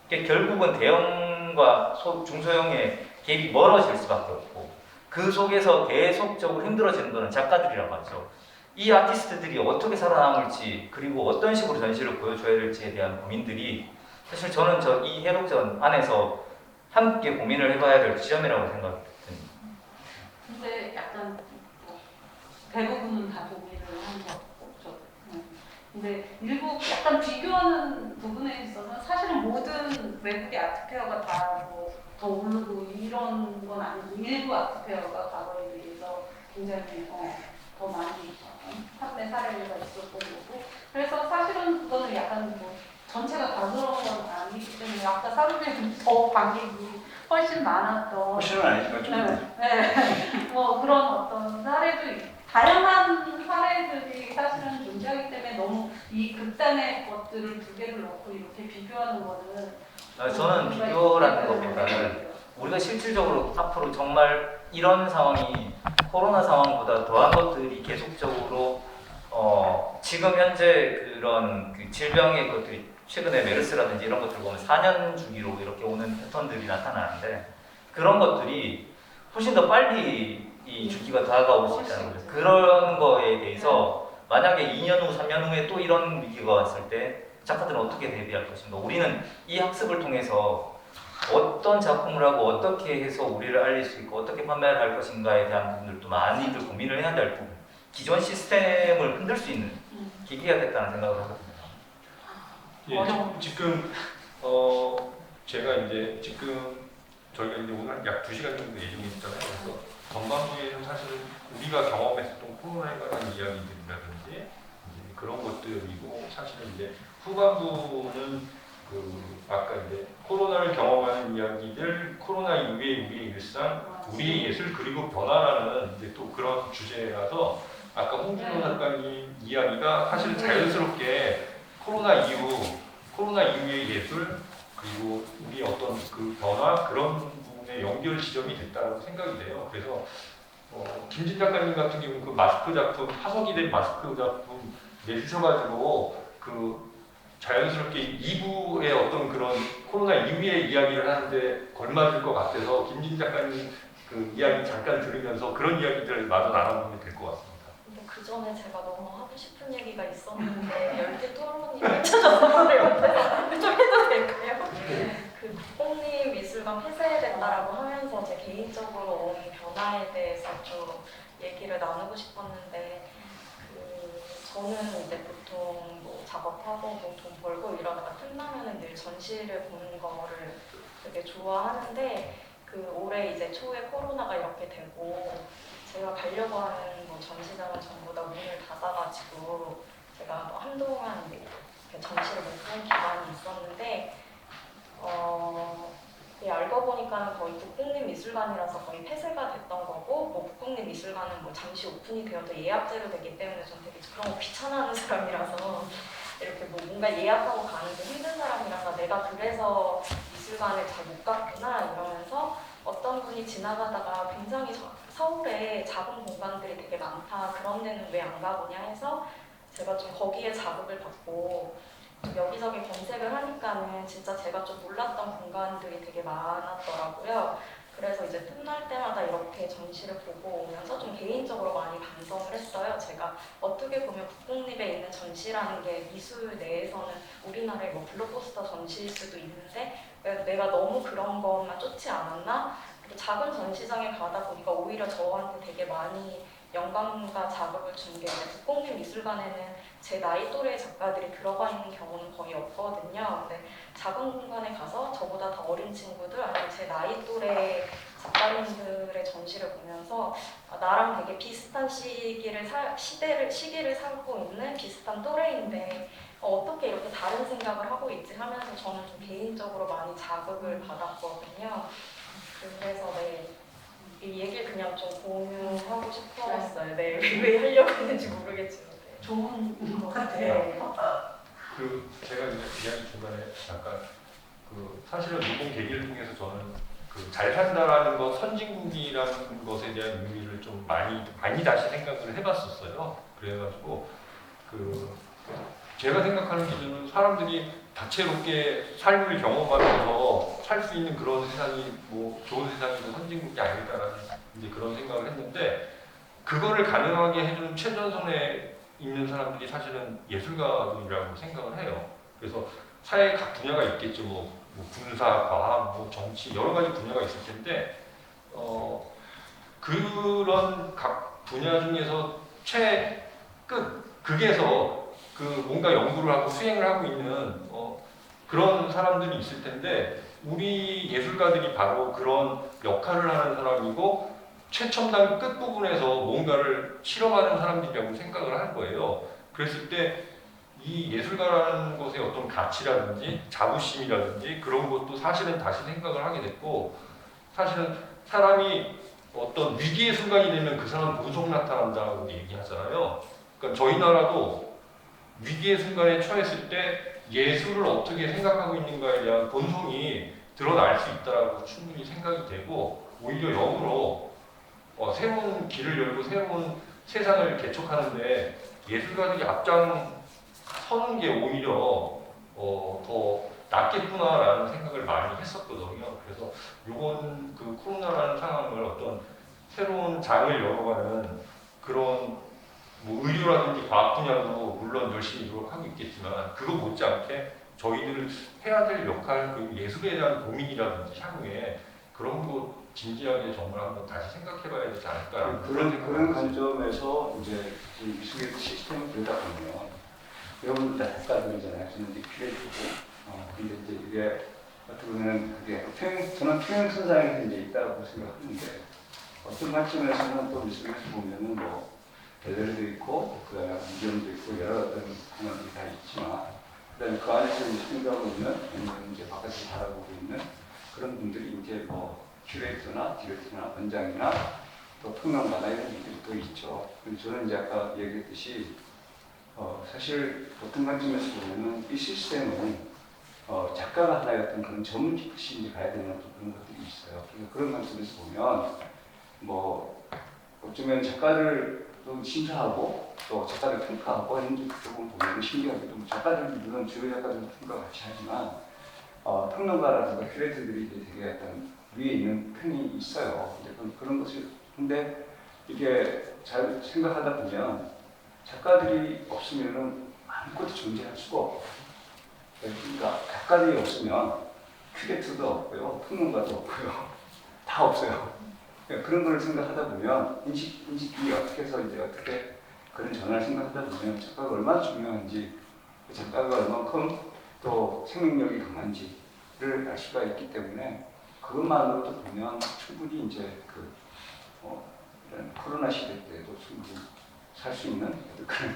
이게 결국은 대형과 중소형의 갭이 멀어질 수밖에 없고 그 속에서 계속적으로 힘들어지는 것은 작가들이라고 하죠. 이 아티스트들이 어떻게 살아남을지 그리고 어떤 식으로 전시를 보여줘야 될지에 대한 고민들이 사실 저는 이 해독전 안에서 함께 고민을 해봐야 될 지점이라고 생각이 듭니다.
근데 약간 대부분은 다 동의를 하는 것 같고 근데 일부 약간 비교하는 부분에 있어서 사실은 모든 외국의 아트페어가 다 뭐 더 오르고 이런 건 아니고 일부 아트페어가 과거에 비해서 굉장히 더 많이 판매 사례가 있었던 거고 그래서 사실은 그거는 약간 뭐 전체가 다 그런 건 아니기 때문에 아까 사루비는 더 관객이 훨씬 많았던
훨씬은 아니지만 좀
뭐 그런 어떤 사례도 다양한 사례들이 사실은 존재하기 때문에 너무 이 극단의 것들을 두 개를 넣고 이렇게 비교하는 거는
저는 비교라는 것보다는 우리가 실질적으로 앞으로 정말 이런 상황이 코로나 상황보다 더한 것들이 계속적으로 지금 현재 그런 그 질병의 것들이 최근에 메르스라든지 이런 것들 보면 4년 주기로 이렇게 오는 패턴들이 나타나는데 그런 것들이 훨씬 더 빨리 이 주기가 다가올 수 있다는 거죠. 그런 거에 대해서 만약에 2년 후, 3년 후에 또 이런 위기가 왔을 때 작가들은 어떻게 대비할 것인가. 우리는 이 학습을 통해서 어떤 작품을 하고 어떻게 해서 우리를 알릴 수 있고 어떻게 판매를 할 것인가에 대한 부분들도 많이들 고민을 해야 될 부분. 기존 시스템을 흔들 수 있는 계기가 됐다는 생각을 하거든요.
예, 지금 제가 이제 지금 저희가 이제 오늘 약 2시간 정도 예정이 있잖아요. 그래서 전반부에는 사실은 우리가 경험했었던 코로나에 관한 이야기들이라든지 이제 그런 것들이고 사실은 이제 후반부는 아까 이제 코로나를 경험하는 이야기들, 코로나 이후의 우리의 일상, 우리의 예술 그리고 변화라는 이제 또 그런 주제라서 아까 홍준호 작가님 이야기가 사실 자연스럽게 코로나 이후의 예술 그리고 우리 어떤 그 변화 그런 부분의 연결 지점이 됐다고 생각이 돼요. 그래서 김진 작가님 같은 경우는 그 마스크 작품, 화석이 된 마스크 작품 내주셔가지고 그 자연스럽게 2부의 어떤 그런 코로나 이후의 이야기를 하는데 걸맞을 것 같아서 김진 작가님 그 이야기 잠깐 들으면서 그런 이야기들을 마저 나눠보면 될 것 같습니다.
근데 그 전에 제가 너무 하고 싶은 얘기가 있었는데 열띤 토론이 펼쳐져서 옆에서 좀 해도 될까요? 그 국공립 미술관 폐쇄됐다라고 하면서 제 개인적으로 온 변화에 대해서 좀 얘기를 나누고 싶었는데 저는 이제 보통 뭐 작업하고 뭐 돈 벌고 이러다가 끝나면은 늘 전시를 보는 거를 되게 좋아하는데 올해 이제 초에 코로나가 이렇게 되고 제가 가려고 하는 뭐 전시장은 전부 다 문을 닫아가지고 제가 뭐 한동안 전시를 못 본 기간이 있었는데 알고 보니까 거의 국공립미술관이라서 거의 폐쇄가 됐던 거고 뭐 국공립미술관은 뭐 잠시 오픈이 되어도 예약제로 되기 때문에 전 되게 그런 거 귀찮아하는 사람이라서 이렇게 뭐 뭔가 예약하고 가는 게 힘든 사람이라서 내가 그래서 미술관을 잘 못 갔구나 이러면서 어떤 분이 지나가다가 굉장히 서울에 작은 공간들이 되게 많다 그런 데는 왜 안 가보냐 해서 제가 좀 거기에 자극을 받고 여기저기 검색을 하니까는 진짜 제가 좀 몰랐던 공간들이 되게 많았더라고요. 그래서 이제 틈날 때마다 이렇게 전시를 보고 오면서 좀 개인적으로 많이 반성을 했어요. 제가 어떻게 보면 국공립에 있는 전시라는 게 미술 내에서는 우리나라의 뭐 블록버스터 전시일 수도 있는데 내가 너무 그런 것만 쫓지 않았나? 그리고 작은 전시장에 가다 보니까 오히려 저한테 되게 많이 영감과 자극을 준 게 국공립미술관에는 제 나이 또래 작가들이 들어가 있는 경우는 거의 없거든요. 근데 작은 공간에 가서 저보다 더 어린 친구들 아니면 제 나이 또래 작가님들의 전시를 보면서 나랑 되게 비슷한 시기를 살고 있는 비슷한 또래인데 어떻게 이렇게 다른 생각을 하고 있지 하면서 저는 좀 개인적으로 많이 자극을 받았거든요. 그래서 네, 이 얘기를 그냥 좀 공유하고 싶었어요. 네, 왜 하려고 했는지 모르겠지만. 네.
좋은 것 같아요.
네.
그 제가 이야기 중간에 약간 그 사실은 노동 계기를 통해서 저는 그 잘 산다라는 것, 선진국이라는 것에 대한 의미를 좀 많이 다시 생각을 해봤었어요. 그래가지고 그 제가 생각하는 기준은 사람들이 다채롭게 삶을 경험하면서 살 수 있는 그런 세상이 뭐 좋은 세상이고 선진국이 아닐까라는 이제 그런 생각을 했는데 그거를 가능하게 해주는 최전선에 있는 사람들이 사실은 예술가들이라고 생각을 해요. 그래서 사회 각 분야가 있겠죠. 뭐 군사, 과학, 뭐 정치 여러 가지 분야가 있을 텐데 그런 각 분야 중에서 극에서 그 뭔가 연구를 하고 수행을 하고 있는 그런 사람들이 있을 텐데 우리 예술가들이 바로 그런 역할을 하는 사람이고 최첨단 끝부분에서 뭔가를 실험하는 사람들이라고 생각을 하는 거예요. 그랬을 때 이 예술가라는 것의 어떤 가치라든지 자부심이라든지 그런 것도 사실은 다시 생각을 하게 됐고 사실은 사람이 어떤 위기의 순간이 되면 그 사람 본성 나타난다고 얘기하잖아요. 그러니까 저희 나라도 위기의 순간에 처했을 때 예술을 어떻게 생각하고 있는가에 대한 본성이 드러날 수 있다고 충분히 생각이 되고 오히려 역으로 새로운 길을 열고 새로운 세상을 개척하는데 예술가들이 앞장서는 게 오히려 더 낫겠구나라는 생각을 많이 했었거든요. 그래서 요번 그 코로나라는 상황을 어떤 새로운 장을 열어가는 그런 뭐 의료라든지 과학 분야도 물론 열심히 노력하고 있겠지만 그거 못지않게 저희들 해야 될 역할, 그 예술에 대한 고민이라든지 향후에 그런 거 진지하게 정말 한번 다시 생각해봐야 되지 않을까.
그런 관점에서 이제 미술의 시스템을 들다 보면 여러분들 다 작가들이잖아요. 저는 이제 큐레이터고 근데 이제 이게 어떻게 보면 그게 저는 평행선상에 이제 있다고 생각하는데 어떤 관점에서는 또 미술에서 보면은 뭐 갤러리도 있고 그다음에 무대도 있고 여러 어떤 공간들이 다 있지만 그다음에 그 안에서 이제 생각하고 있는 아니면 이제 바깥에서 바라보고 있는 그런 분들이 이제 뭐 큐레이터나 디렉터나 원장이나 또 평론가나 이런 분들이 또 있죠. 근데 저는 이제 아까 얘기했듯이 사실 어떤 관점에서 보면은 이 시스템은 작가가 하나의 어떤 그런 전문 기법이 이제 가야 되는 또 그런 것들이 있어요. 그러니까 그런 관점에서 보면 뭐 어쩌면 작가를 또 심사하고 또 작가를 평가하고 하는 쪽을 보면 신기하게도 뭐 작가들도 물론 주요 작가들도 평가 같이 하지만 평론가라든가 큐레이터들이 이제 되게 약간 위에 있는 편이 있어요. 이제 그런 것을 근데 이게 잘 생각하다 보면 작가들이 없으면은 아무것도 존재할 수가 없고 그러니까 작가들이 없으면 큐레이터도 없고요, 평론가도 없고요, 다 없어요. 그러니까 그런 걸 생각하다 보면 인식이 어떻게 해서 이제 어떻게 그런 전환을 생각하다 보면 작가가 얼마나 중요한지 작가가 얼마큼 또 생명력이 강한지를 알 수가 있기 때문에 그것만으로도 보면 충분히 이제 이런 코로나 시대 때도 충분히 살 수 있는 그런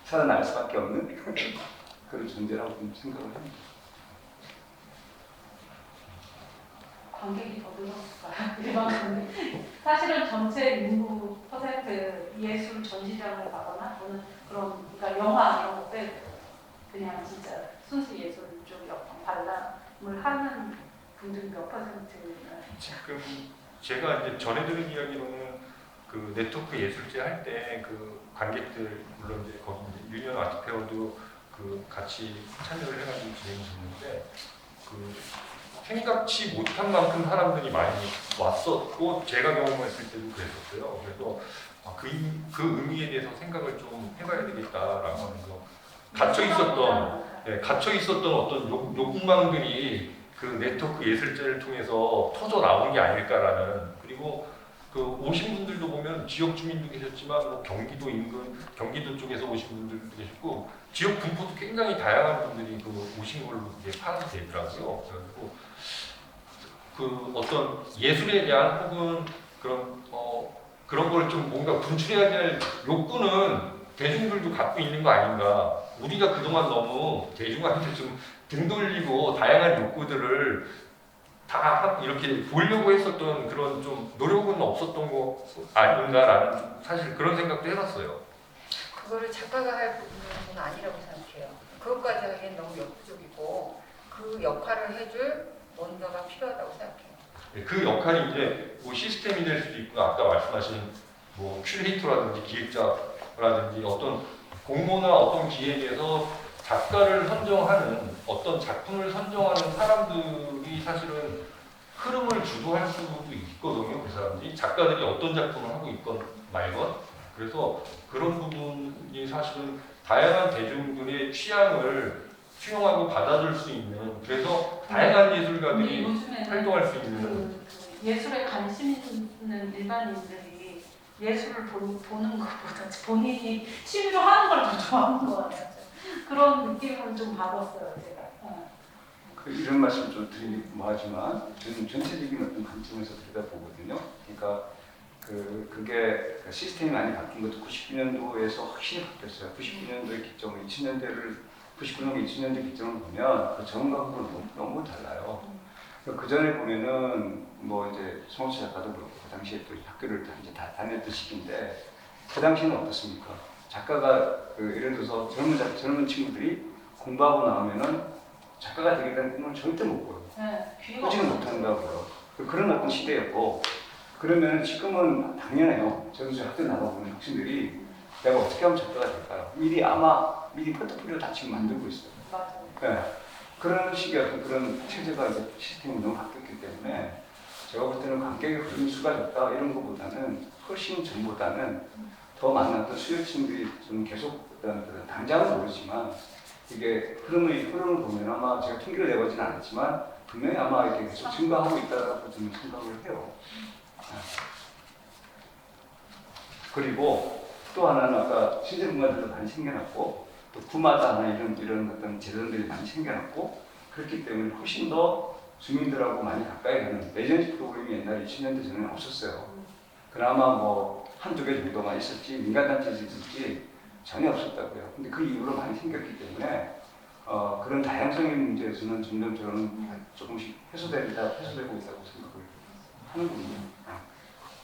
살아날 수밖에 없는 그런 존재라고 생각을 합니다.
관객이 더 늘었을까요? 이만큼 사실은 전체 인구 % 예술 전시장을 가거나 또는 그런 그러니까 영화 이런 거 빼고 그냥 진짜 순수 예술 쪽에 어떤 관람을 하는 분들이 몇 %나?
지금 제가 이제 전해 들은 이야기로는 그 네트워크 예술제 할 때 그 관객들 물론 이제 거기 이제 유니언 아트페어도 그 같이 참여를 해가지고 진행했는데 그 생각지 못한 만큼 사람들이 많이 왔었고 제가 경험했을 때도 그랬었어요. 그래서 그 의미에 대해서 생각을 좀 해봐야 되겠다라고 하는 거. 갇혀 있었던 어떤 욕망들이 그 네트워크 예술제를 통해서 터져 나온 게 아닐까라는. 그리고 그 오신 분들도 보면 지역 주민도 계셨지만 뭐 경기도 인근 경기도 쪽에서 오신 분들도 계셨고 지역 분포도 굉장히 다양한 분들이 그 오신 걸로 이제 파악이 되더라고요. 그래가지고 그 어떤 예술에 대한 혹은 그런 걸 좀 뭔가 분출해야 될 욕구는 대중들도 갖고 있는 거 아닌가. 우리가 그동안 너무 대중한테 좀 등 돌리고 다양한 욕구들을 다 이렇게 보려고 했었던 그런 좀 노력은 없었던 거 아닌가라는 사실 그런 생각도 해봤어요.
그거를 작가가 할 부분은 아니라고 생각해요. 그것까지 하기엔 너무 역부족이고 그 역할을 해줄 뭔가가 필요하다고 생각해요.
그 역할이 이제 뭐 시스템이 될 수도 있고 아까 말씀하신 뭐 큐레이터라든지 기획자라든지 어떤 공모나 어떤 기획에서 작가를 선정하는 어떤 작품을 선정하는 사람들이 사실은 흐름을 주도할 수도 있거든요. 그 사람들이 작가들이 어떤 작품을 하고 있건 말건 그래서 그런 부분이 사실은 다양한 대중들의 취향을 수용하고 받아줄 수 있는 그래서 다양한 예술가들이
요즘에는
활동할 수 있는
그 예술에 관심 있는 일반인들이 예술을 보는 것보다 본인이 취미로 하는 걸 더 좋아하는 것 같아요. 그런 느낌을 좀 받았어요, 제가.
이런 말씀 좀 드리기 뭐하지만 저는 전체적인 어떤 관점에서 들여다보거든요. 그러니까 그게 시스템이 많이 바뀐 것도 99년도에서 확실히 바뀌었어요. 99년도의 기점을 2000년대를 99년도 2000년대 기점을 보면 그 전과하고는 너무 달라요. 그 전에 보면은 뭐 이제 송호수 작가도 그렇고 그 당시에 또 학교를 이제 다 다녔던 시기인데 그 당시에는 어떻습니까? 작가가 예를 들어서 젊은 친구들이 공부하고 나오면은 작가가 되겠다는 꿈을 절대 못 꿔요. 꾸지는 못한다고요. 그런 어떤 시대였고 그러면 지금은 당연해요. 저도 학교 나가보는 학생들이 내가 어떻게 하면 작가가 될까요? 미리 포트폴리오 다 지금 만들고 있어요.
맞아요.
네. 그런 식의 어떤 그런 체제가 이제 시스템이 너무 바뀌었기 때문에 제가 볼 때는 관객의 흐름이 쏟아졌다 이런 것보다는 훨씬 전보다는 더 많은 어떤 수요층들이 좀 계속 어떤 당장은 모르지만 이게 흐름을 보면 아마 제가 통계를 내보지는 않았지만 분명히 아마 이렇게 계속 증가하고 있다고 저는 생각을 해요. 그리고 또 하나는 아까 시제문화들도 많이 생겨났고 또 구마다 하나 이런 어떤 재단들이 많이 생겨났고 그렇기 때문에 훨씬 더 주민들하고 많이 가까이 가는 레전지 프로그램이 옛날에 20년대 전에는 없었어요. 그나마 뭐 한두 개 정도만 있었지 민간단체에서 있었지 전혀 없었다고요. 근데 그 이후로 많이 생겼기 때문에 그런 다양성의 문제에서는 점점 저는 조금씩 해소되고 있다고 생각을 하는군요.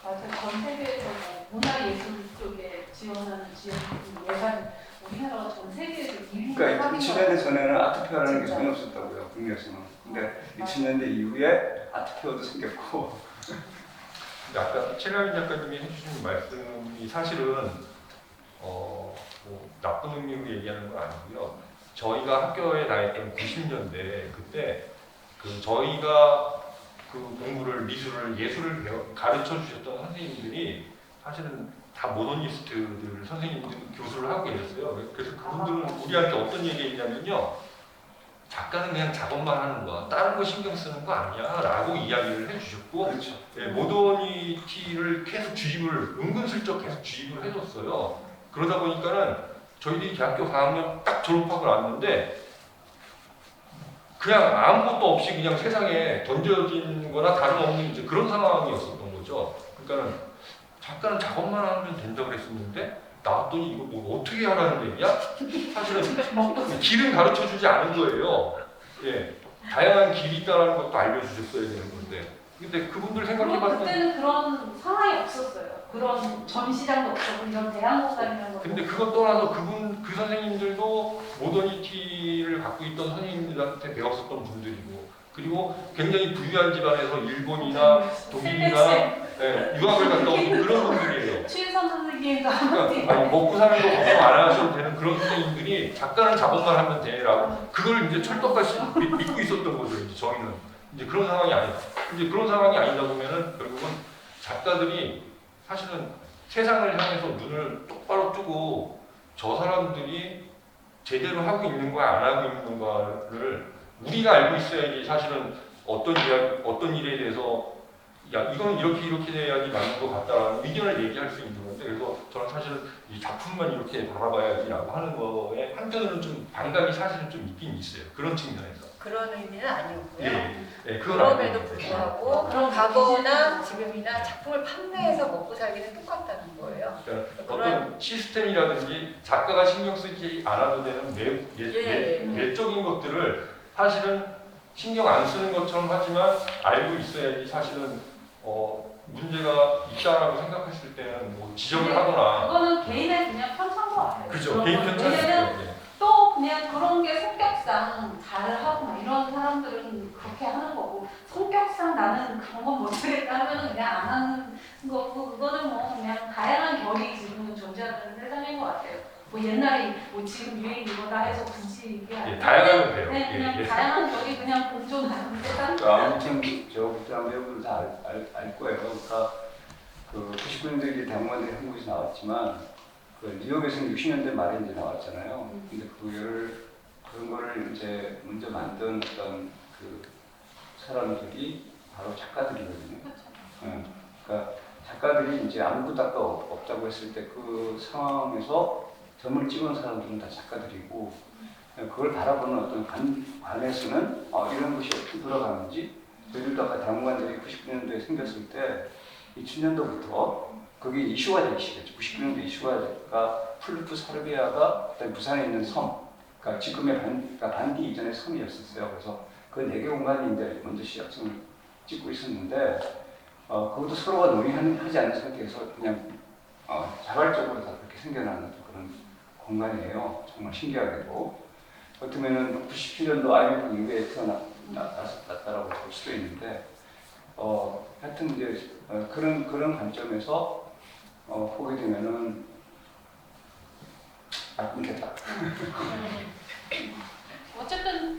맞아요. 전 세계에서 문화예술 쪽에 지원하는 예산 우리나라가 전 세계에서 1위를
그러니까 2000년대 전에는 아트페어라는 게 전혀 없었다고요. 국내에서는. 근데 2000년대 이후에 아트페어도 생겼고
아까 최가민 작가님이 해주신 말씀이 사실은 뭐 나쁜 의미로 얘기하는 건 아니고요. 저희가 학교에 다녔던 90년대 그때 저희가 그 공부를 미술을 예술을 가르쳐 주셨던 선생님들이 사실은 다 모더니스트들 선생님들 교수를 하고 계셨어요. 그래서 그분들은 우리한테 어떤 얘기했냐면요. 작가는 그냥 작업만 하는 거야. 다른 거 신경 쓰는 거 아니야. 라고 이야기를 해주셨고
그렇죠.
네, 모더니티를 계속 은근슬쩍 계속 주입을 해줬어요. 그러다 보니까는 저희들이 대학교 4학년 딱 졸업하고 났는데 그냥 아무것도 없이 그냥 세상에 던져진 거나 다름없는 이제 그런 상황이었었던 거죠. 그러니까는 작가는 작업만 하면 된다고 그랬었는데 나왔더니 이거 뭐 어떻게 하라는 얘기야? 사실은 길은 가르쳐 주지 않은 거예요. 예. 다양한 길이 있다는 것도 알려주셨어야 되는 건데. 근데 그분들 생각해봤을 때
그때는 그런 상황이 없었어요. 그런 전시장도 없었고 이런 대학원이라는 거.
근데 그것 떠나서 그 선생님들도 모더니티를 갖고 있던 선생님들한테 배웠었던 분들이고 그리고 굉장히 부유한 집안에서 일본이나 독일이나 유학을 갔다 온 그런 분들이에요.
최선 선생님과
그러니까 먹고 사는 거 걱정 안 하셔도 되는 그런 선생님들이 작가는 작업만 하면 돼라고 그걸 이제 철떡같이 믿고 있었던 거죠. 이제 저희는 이제 그런 상황이 아니다. 이제 그런 상황이 아니다 보면은 결국은 작가들이 사실은 세상을 향해서 눈을 똑바로 뜨고 저 사람들이 제대로 하고 있는 거야 안 하고 있는 건가를 우리가 알고 있어야지 사실은 어떤 일에 대해서 야 이건 이렇게 해야지 맞는 것 같다라는 의견을 얘기할 수 있는 건데 그래서 저는 사실은 이 작품만 이렇게 바라봐야지라고 하는 거에 한편으로는 좀 반감이 사실은 좀 있긴 있어요. 그런 측면에서.
그런 의미는 아니었고요.
그건
그럼에도
아니에요.
불구하고 과거나 지금이나 작품을 판매해서 먹고 살기는 똑같다는 거예요.
그러니까 어떤 시스템이라든지 작가가 신경 쓰지 않아도 되는 내적인 것들을 사실은 신경 안 쓰는 것처럼 하지만 알고 있어야지 사실은 문제가 있다라고 생각했을 때는 뭐 지적을 하거나
그거는 개인의 그냥 편차인 것 같아요.
그죠 개인
왜냐면
편차죠.
또 그냥 그런 게 성격상 잘하고 막 이런 사람들은 그렇게 하는 거고 성격상 나는 그런 건 못하겠다 하면은 그냥 안 하는 거고 그거는 뭐 그냥 다양한 결이 지금은 존재하는 세상인 것 같아요. 뭐 옛날에 뭐 지금 유행 이거다 해서 굳이 이게 아니라
다양하면 돼요.
네, 그냥 다양한 결이 그냥 공존하는 세상.
아무튼 저 베트남 배우들 다 알 거예요. 그러니까 그 99년대 대학원들이 한국에서 나왔지만 그 뉴욕에서는 60년대 말에 이제 나왔잖아요. 근데 그런 거를 이제 먼저 만든 어떤 그 사람들이 바로 작가들이거든요. 그러니까 작가들이 이제 아무것도 아까 없다고 했을 때 그 상황에서 점을 찍은 사람들은 다 작가들이고 그걸 바라보는 어떤 관에서는 이런 것이 어떻게 돌아가는지 저희들도 아까 당원관들이 99년도에 생겼을 때 2000년도부터 그게 이슈가 되기 시작했죠. 99년도 이슈가 되니까 플루프 사르비아가 부산에 있는 섬, 그러니까 지금의 반디 이전의 섬이었었어요. 그래서 그 4개 공간이 이제 먼저 시작점을 찍고 있었는데 그것도 서로가 논의하지 않은 상태에서 그냥 자발적으로 다 그렇게 생겨나는 그런 공간이에요. 정말 신기하게도. 어쩌면은 97년도 IMF 이후에 태어났다라고 볼 수도 있는데 하여튼 이제 그런 관점에서 보게 되면은 끊겠다.
어쨌든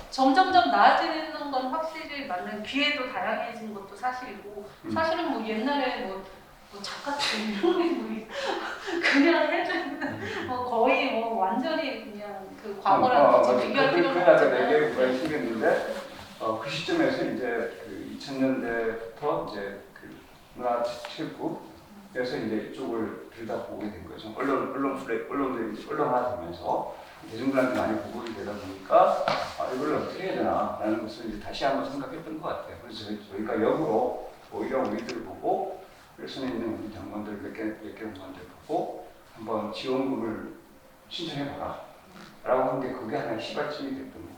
점점점 나아지는 건 확실히 맞는 기회도 다양해진 것도 사실이고 사실은 뭐 옛날에 뭐 작가들 이런 그냥 해주는 거의 뭐 완전히 그냥 그 과거랑 이제 비교할 필요는 없잖아요.
내게 구간이 생겼는데 그 시점에서 이제 그 2000년대부터 이제 그 문화체육부에서 이제 이쪽을 들여다보게 된 거죠. 언론들이 이제 언론화 되면서 대중들한테 많이 보급이 되다 보니까 이걸 어떻게 해야 되나라는 것을 이제 다시 한번 생각했던 것 같아요. 그래서 저희가 역으로 오히려 우리들 보고 일선에 있는 우리 장관들 몇 개 장관들 보고 한번 지원금을 신청해봐라 라고 한 게 그게 하나의 시발점이 됐던 거예요.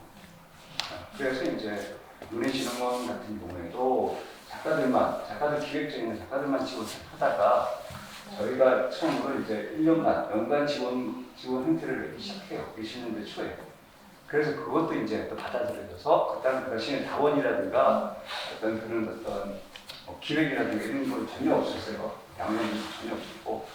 그래서 이제 문예진흥원 같은 경우에도 작가들 기획적인 작가들만 지원하다가 저희가 처음으로 이제 1년간 연간 지원 형태를 내기 시작해요. 20년대 초에. 그래서 그것도 이제 또 받아들여져서 그다음 당시에 다원이라든가 어떤 기획이라든가 이런 건 전혀 없었어요. 양면이 전혀 없었고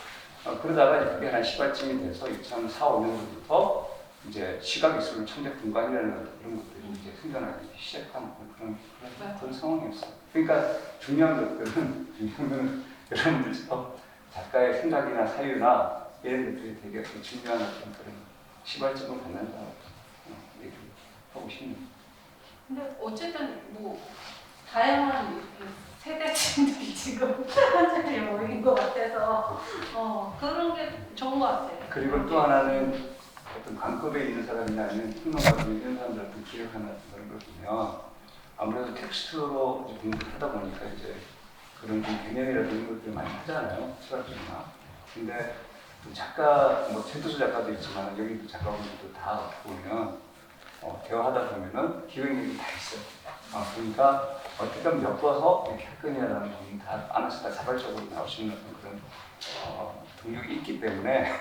그러다가 그게 한 시발점이 돼서 2004, 5년부터 이제 시각예술 청작분관이라는 그런 것들이 이제 생겨나기 시작한 그런 상황이었어요. 그러니까 중요한 것들은 여러분들처럼 작가의 생각이나 사유나 이런 것들이 되게 중요한 어떤 그런 시발점을 갖는다고 얘기를 하고 싶네요.
근데 어쨌든 뭐 다양한 세대층들이 지금 한 자리에 모인 것 같아서 그런 게 좋은 것 같아요.
그리고 또 하나는 어떤 관급에 있는 사람이나 아니면 평론가 이런 사람들한테 기획하는 그런 걸 보면 아무래도 텍스트로 이제 공부를 하다 보니까 이제 그런 개념이라든가 이런 것들을 많이 하잖아요. 철학적이나. 근데 작가, 뭐 최도수 작가도 있지만 여기도 작가분들도 다 보면 대화하다 보면은 기획력이 다 있어요. 그러니까 어떻게 하면 엮어서 이렇게 할 거냐라는 부분이 다 안에서 다 자발적으로 나올 수 있는 그런 동력이 있기 때문에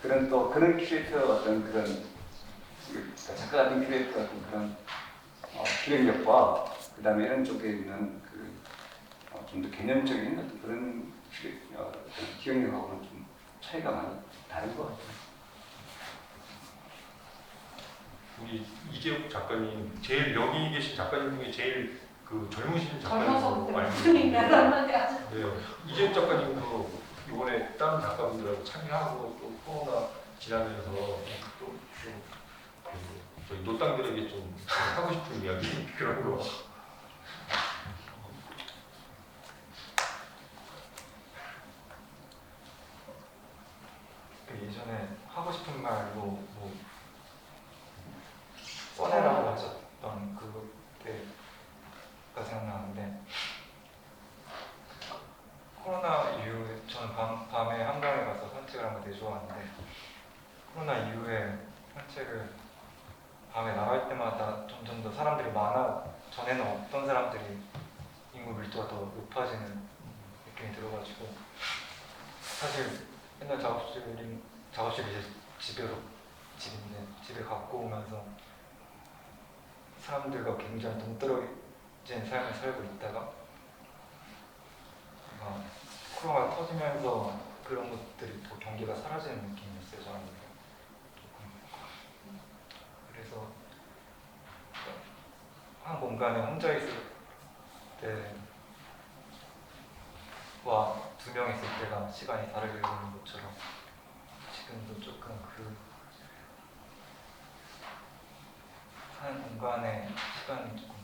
그런 큐레이터 어떤 그런 작가 같은 큐레이터 같은 그런 기획력과 그 다음에 이런 쪽에 있는 좀 더 개념적인 어떤 그런 기획력하고는 좀 차이가 많이 다른 것 같아요.
우리 이재욱 작가님 제일 여기 계신 작가님 중에 제일 그 젊으신
젊어서
작가님
무슨 얘기하는데 아주
네, 이재욱 작가님도 이번에 다른 작가분들하고 참여하고 또 코로나 지나면서 또 저희 노땅들에게 좀 하고 싶은 이야기 그런 거.
예전에 하고 싶은 말로 뭐 써내라고 하죠. 생각나는데 코로나 이후에 저는 밤에 한강에 가서 산책을 하는 거 되게 좋아하는데 코로나 이후에 산책을 밤에 나갈 때마다 점점 더 사람들이 많아 전에는 없던 사람들이 인구 밀도가 더 높아지는 느낌이 들어가지고 사실 옛날 작업실이 이제 집에 갖고 오면서 사람들과 굉장히 동떨어진 삶을 살고 있다가 코로나가 터지면서 그런 것들이 더 경계가 사라지는 느낌이었어요 저는. 그래서 한 공간에 혼자 있을 때와 두 명 있을 때가 시간이 다르게 가는 것처럼 지금도 조금 한 공간의 시간이 조금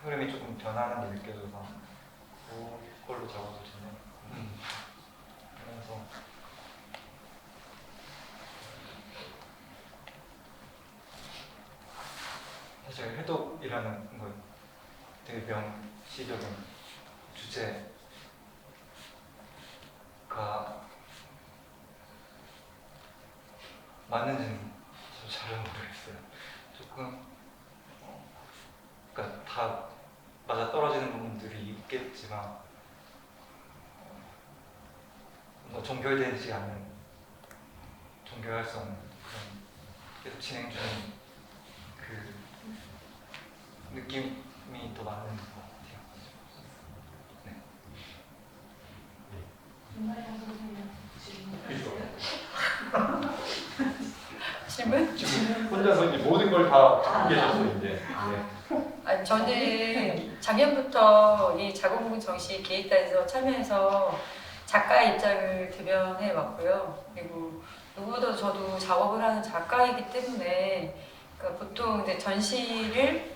흐름이 조금 변하는 게 느껴져서 그걸로 작업을 진행하면서 사실 해독이라는 거 되게 명시적인 주제가 맞는지는 잘 모르겠어요. 조금 그러니까 다 맞아 떨어지는 부분들이 있겠지만 뭔가 종결되지 않는 종결할 수 없는 그런 계속 진행 중인 그 느낌이 더 맞는 것 같아요. 네.
김나영 선생님
질문?
혼자서 이제 모든 걸 다 갖고 계셨어요 이제.
아니, 저는 작년부터 이 자궁 정시 기획단에서 참여해서 작가의 입장을 대변해 왔고요. 그리고 누구보다 저도 작업을 하는 작가이기 때문에 그러니까 보통 이제 전시를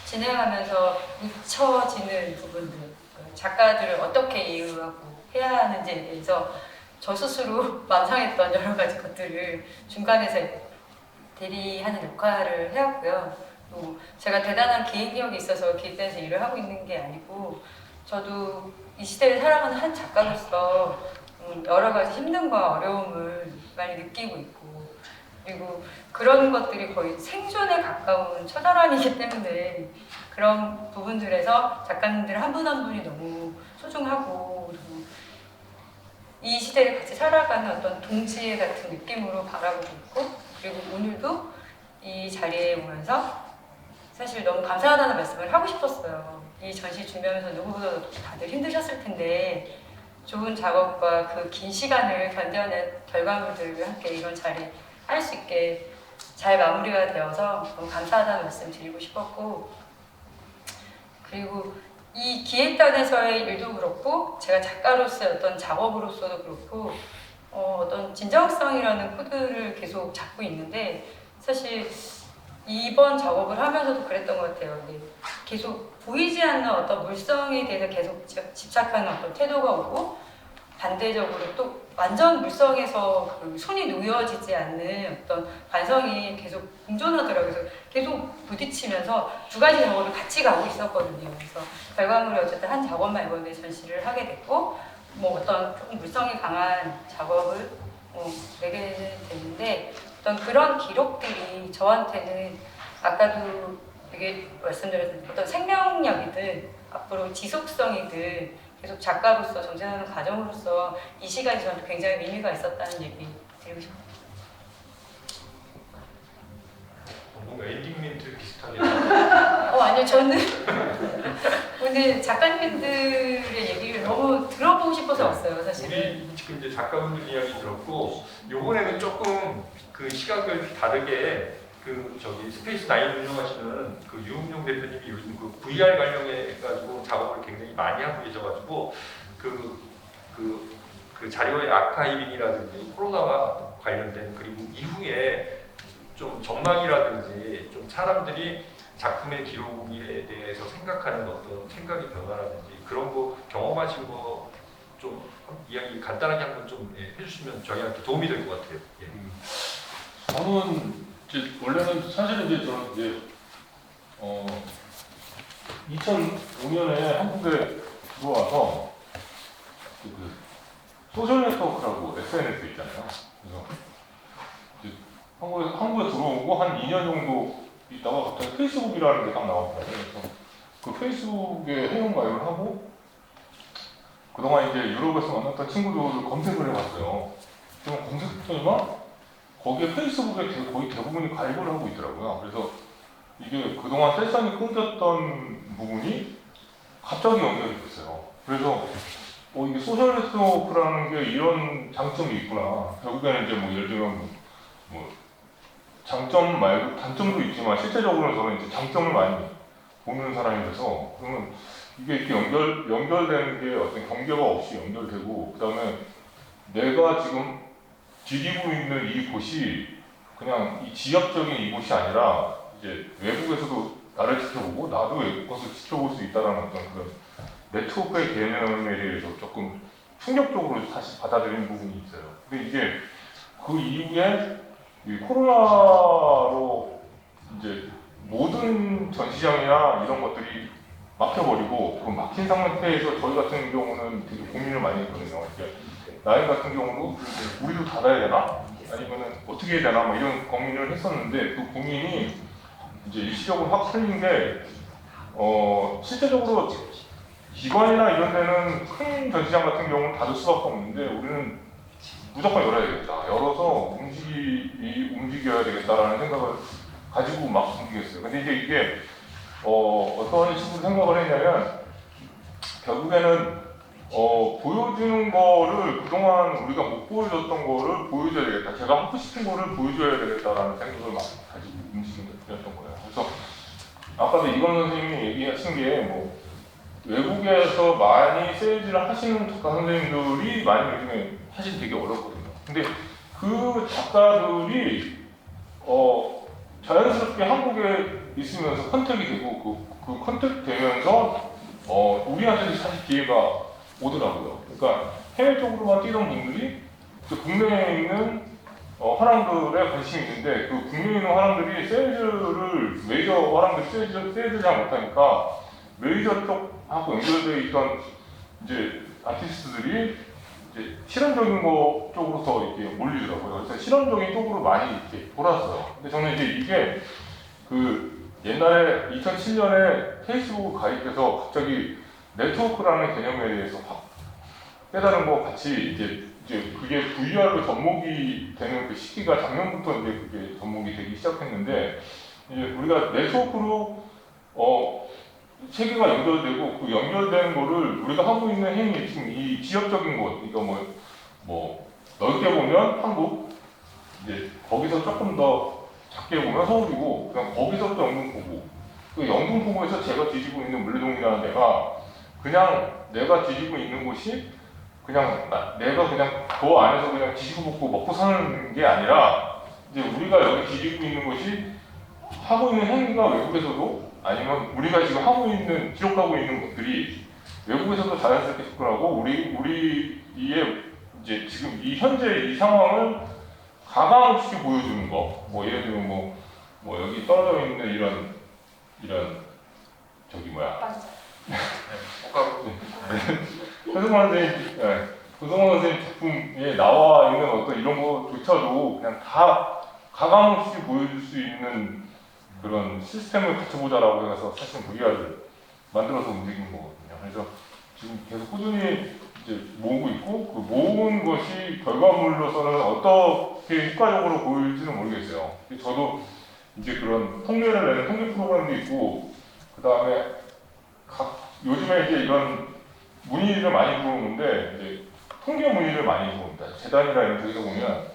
진행하면서 묻혀지는 부분들, 작가들을 어떻게 이해하고 해야 하는지에 대해서 저 스스로 망상했던 여러 가지 것들을 중간에서 대리하는 역할을 해왔고요. 또 제가 대단한 기획력이 있어서 기획단에서 일을 하고 있는 게 아니고 저도 이 시대를 살아가는 한 작가로서 여러 가지 힘듦과 어려움을 많이 느끼고 있고 그리고 그런 것들이 거의 생존에 가까운 처절함이기 때문에 그런 부분들에서 작가님들 한 분 한 분이 너무 소중하고 그리고 이 시대를 같이 살아가는 어떤 동지애 같은 느낌으로 바라보고 있고 그리고 오늘도 이 자리에 오면서 사실 너무 감사하다는 말씀을 하고 싶었어요. 이 전시 준비하면서 누구보다도 다들 힘드셨을 텐데 좋은 작업과 그 긴 시간을 견뎌낸 결과물들과 함께 이런 자리에 할 수 있게 잘 마무리가 되어서 너무 감사하다는 말씀 드리고 싶었고 그리고 이 기획단에서의 일도 그렇고 제가 작가로서의 어떤 작업으로서도 그렇고 어떤 진정성이라는 코드를 계속 잡고 있는데 사실 이번 작업을 하면서도 그랬던 것 같아요. 계속 보이지 않는 어떤 물성에 대해서 계속 집착하는 어떤 태도가 오고 반대적으로 또 완전 물성에서 그 손이 놓여지지 않는 어떤 반성이 계속 공존하더라고요. 그래서 계속 부딪히면서 두 가지 작업을 같이 가고 있었거든요. 그래서 결과물이 어쨌든 한 작업만 이번에 전시를 하게 됐고 뭐 어떤 조금 물성이 강한 작업을 내게 됐는데 어떤 그런 기록들이 저한테는 아까도 되게 말씀드렸던 어떤 생명력이든 앞으로 지속성이든 계속 작가로서 정진하는 과정으로서 이 시간이 저한테 굉장히 의미가 있었다는 얘기 드리고 싶어요.
뭔가 엔딩 멘트 비슷하게.
아니요, 저는 오늘 작가님들의 얘기를 너무 들어보고 싶어서 왔어요, 사실은.
우리 지금 이제 작가분들 이야기 들었고 요번에는 조금 그 시각을 다르게 그 저기 스페이스 나인 운영하시는 그 유은용 대표님이 요즘 그 VR 관련해 가지고 작업을 굉장히 많이 하고 계셔가지고 그 자료의 아카이빙이라든지 코로나와 관련된 그리고 이후에 좀 전망이라든지 좀 사람들이 작품의 기록에 대해서 생각하는 어떤 생각의 변화라든지 그런 거 경험하신 거 좀 이야기 간단하게 한번 좀 해주시면 저희한테 도움이 될 것 같아요.
저는 이제 원래는 사실은 이제 저는 이제 2005년에 한국에 들어와서 그 소셜 네트워크라고 SNS 있잖아요. 그래서 이제 한국에 들어오고 한 2년 정도 있다가 갑자기 페이스북이라는 게 딱 나왔거든요. 그래서 그 페이스북에 회원 가입을 하고 그동안 이제 유럽에서 만났던 친구들을 검색을 해봤어요. 그럼 검색했더니만 거기에 페이스북에 거의 대부분이 가입을 하고 있더라고요. 그래서 이게 그동안 셀산이 끊겼던 부분이 갑자기 연결이 됐어요. 그래서 이게 소셜 네트워크라는 게 이런 장점이 있구나. 결국에는 이제 뭐 예를 들면 뭐 장점 말고 단점도 있지만 실제적으로는 저는 이제 장점을 많이 보는 사람이라서 그러면 이게 이렇게 연결되는 게 어떤 경계가 없이 연결되고 그다음에 내가 지금 디디고 있는 이곳이 그냥 이 지역적인 이곳이 아니라 이제 외국에서도 나를 지켜보고 나도 외국 것을 지켜볼 수 있다는 어떤 그런 네트워크의 개념에 대해서 조금 충격적으로 다시 받아들이는 부분이 있어요. 근데 이게 그 이후에 이 코로나로 이제 모든 전시장이나 이런 것들이 막혀버리고 그 막힌 상태에서 저희 같은 경우는 되게 고민을 많이 했거든요. 이제 나인 같은 경우도 우리도 닫아야 되나? 아니면은 어떻게 해야 되나? 뭐 이런 고민을 했었는데 그 고민이 이제 일시적으로 확 풀린 게 실제적으로 기관이나 이런 데는 큰 전시장 같은 경우는 닫을 수밖에 없는데 우리는 무조건 열어야 되겠다. 열어서 움직여야 되겠다라는 생각을 가지고 막 움직였어요. 근데 이제 이게 어떤 식으로 생각을 했냐면 결국에는 보여주는 거를 그동안 우리가 못 보여줬던 거를 보여줘야 되겠다. 제가 하고 싶은 거를 보여줘야 되겠다라는 생각을 막 가지고 움직였던 거예요. 그래서 아까도 이건 선생님이 얘기하신 게 뭐 외국에서 많이 세일즈를 하시는 작가 선생님들이 많이 요즘에 사실 되게 어렵거든요. 근데 그 작가들이 자연스럽게 한국에 있으면서 컨택이 되고 그 컨택 되면서 우리한테도 사실 기회가 오더라고요. 그러니까 해외 쪽으로만 뛰던 분들이 국내에 있는 화랑들에 관심이 있는데 그 국내에 있는 화랑들이 세일즈를 메이저 화랑들이 세일즈를 잘 못하니까 메이저 쪽하고 연결되어 있던 이제 아티스트들이 이제 실험적인 거 쪽으로 더 이렇게 몰리더라고요. 그래서 실험적인 쪽으로 많이 이렇게 돌았어요. 근데 저는 이제 이게 그 옛날에 2007년에 페이스북 가입해서 갑자기 네트워크라는 개념에 대해서 확 깨달은 것 같이 이제 그게 VR로 접목이 되는 그 시기가 작년부터 이제 그게 접목이 되기 시작했는데 이제 우리가 네트워크로 세계가 연결되고 그 연결된 거를 우리가 하고 있는 행위 지금 이 지역적인 곳 이거 뭐 넓게 보면 한국 이제 거기서 조금 더 작게 보면 서울이고 그냥 거기서 또 영등포구 그 영등포구에서 제가 뒤지고 있는 물레동이라는 데가 그냥 내가 뒤지고 있는 곳이 그냥 내가 그냥 그 안에서 그냥 뒤지고 볶고 먹고 사는 게 아니라 이제 우리가 여기 뒤지고 있는 것이 하고 있는 행위가 외국에서도 아니면 우리가 지금 하고 기록하고 있는 것들이 외국에서도 자연스럽게 접근하고 우리의 이제 지금 이 현재 이 상황을 가감 없이 보여주는 거. 뭐 예를 들면 뭐 여기 떨어져 있는 이런 저기 뭐야. 조성원 선생님 작품에 나와 있는 어떤 이런 거조차도 그냥 다 가감 없이 보여줄 수 있는 그런 시스템을 같이 보자라고 해서 사실 VR을 만들어서 움직이는 거거든요. 그래서 지금 계속 꾸준히 이제 모으고 있고 그 모은 것이 결과물로서는 어떻게 효과적으로 보일지는 모르겠어요. 저도 이제 그런 통계를 내는 통계 프로그램도 있고 그 다음에 요즘에 이제 이런 문의를 많이 들어오는데 이제 통계 문의를 많이 들어옵니다. 재단이나 이런 데서 보면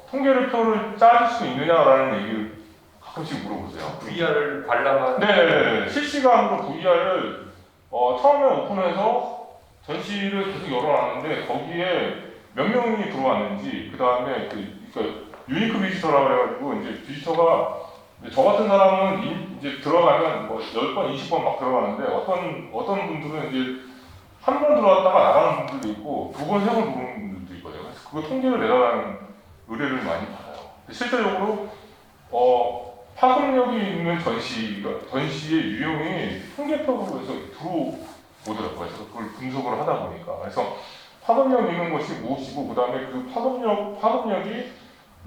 통계를 표를 짜줄 수 있느냐라는 얘기를 가끔씩 물어보세요.
VR을 관람한
네네네. 실시간으로 VR을 처음에 오픈해서 전시를 계속 열어놨는데 거기에 몇 명이 들어왔는지 그 다음에 그러니까 유니크 비지터라고 해가지고 이제 비지터가 저 같은 사람은 이제 들어가면 뭐 10번, 20번 막 들어가는데 어떤 분들은 이제 한 번 들어왔다가 나가는 분들도 있고 2번, 3번 들어오는 분들도 있거든요. 그래서 그거 통계를 내달라는 의뢰를 많이 받아요. 실제적으로 파급력이 있는 전시의 유형이 통계적으로 해서 들어오더라고요. 그래서 그걸 분석을 하다 보니까. 그래서 파급력 있는 것이 무엇이고, 그 다음에 그 파급력이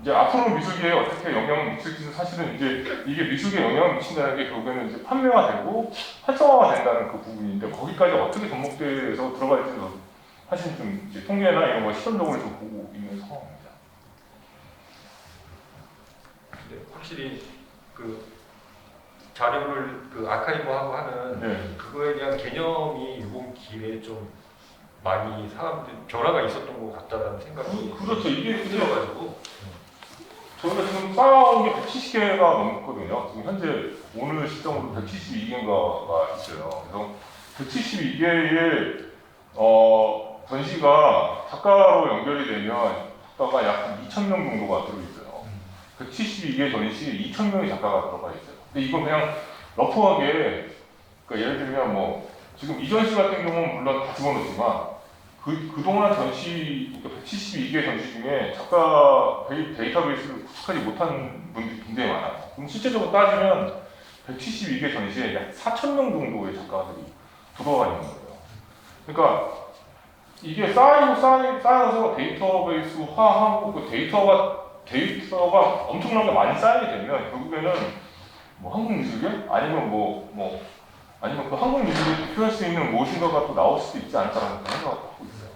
이제 앞으로 미술계에 어떻게 영향을 미칠지는 사실은 이제 이게 미술계에 영향을 미친다는 게 결국에는 이제 판매가 되고 활성화가 된다는 그 부분인데, 거기까지 어떻게 접목돼서 들어갈지는 사실 좀 이제 통계나 이런 거 시선적으로 좀 보고 있는 상황입니다.
근데 확실히 그 자료를 그 아카이브하고 하는
네.
그거에 대한 개념이 이번 기회에 좀 많이 사람들이 변화가 있었던 것 같다는 생각이
그렇죠. 이게
들어가지고
저희가 지금 쌓아온 게 170개가 넘거든요. 지금 현재 오늘 시점으로 172개인가가 있어요. 그래서 172개의 전시가 작가로 연결이 되면 작가가 약 2,000명 정도가 들어있어요. 172개 전시에 2,000명의 작가가 들어가 있어요. 근데 이건 그냥 러프하게, 그러니까 예를 들면 뭐 지금 이 전시 같은 경우는 물론 다 집어넣지만 그동안 전시, 172개 전시 중에 작가 데이터베이스를 구축하지 못한 분들이 굉장히 많아요. 그럼 실제적으로 따지면 172개 전시에 약 4,000명 정도의 작가들이 들어가 있는 거예요. 그러니까 이게 쌓여서 데이터베이스화하고 그 데이터가 엄청나게 많이 쌓이게 되면 결국에는 뭐 한국미술계? 아니면 그 한국미술을 대표할 수 있는 무엇인가가 또 나올 수도 있지 않을까라는 생각을 하고 있어요.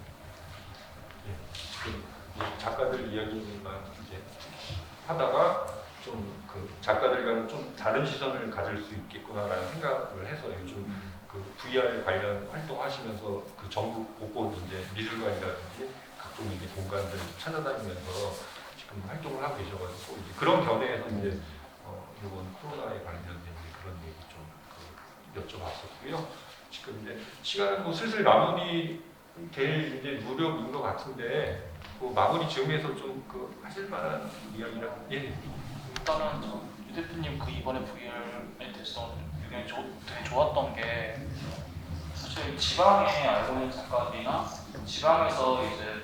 작가들 이야기만 이제 하다가 좀 그 작가들과는 좀 다른 시선을 가질 수 있겠구나라는 생각을 해서 요즘 그 VR 관련 활동하시면서 그 전국 곳곳 이제 미술관이라든지 각종 이제 공간들 찾아다니면서 지금 활동을 하고 계셔가지고 이제 그런 견해에서 이제 이번 코로나에 관련된 이제 그런 얘기 좀 여쭤봤었고요. 지금 이제 시간은 뭐 슬슬 마무리 될 이제 무렵인 것 같은데 그 마무리 지음에서 좀 그 하실 만한 이야기랑
일단은 유 대표님 그 이번에 VR에 대해서 되게 좋았던 게 사실 지방에 알고 있는 작가들이나 지방에서 이제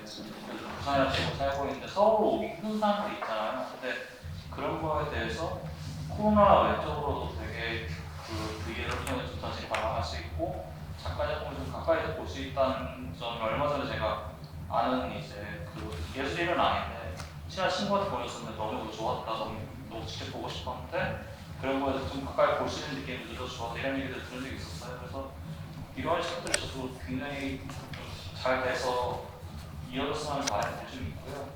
부산이나 지금 살고 있는데 서울로 오기 힘든 사람들이 있잖아요. 근데 그런 거에 대해서 코로나 외적으로도 되게 그 VR을 통해서 다시 발견할 수 있고 작가 작품을 좀 가까이서 볼 수 있다는 점을 얼마 전에 제가 아는 이제 그 예술인은 아닌데 친한 친구한테 보냈었는데 너무 좋았다, 너무 직접 보고 싶었는데 그런 거에서 좀 가까이 볼 수 있는 느낌이 들어서 좋았다 이런 얘기를 들은 적이 있었어요. 그래서 이런 식들이 저도 굉장히 잘 돼서 이어졌으면 하는 바람이 좀 있고요.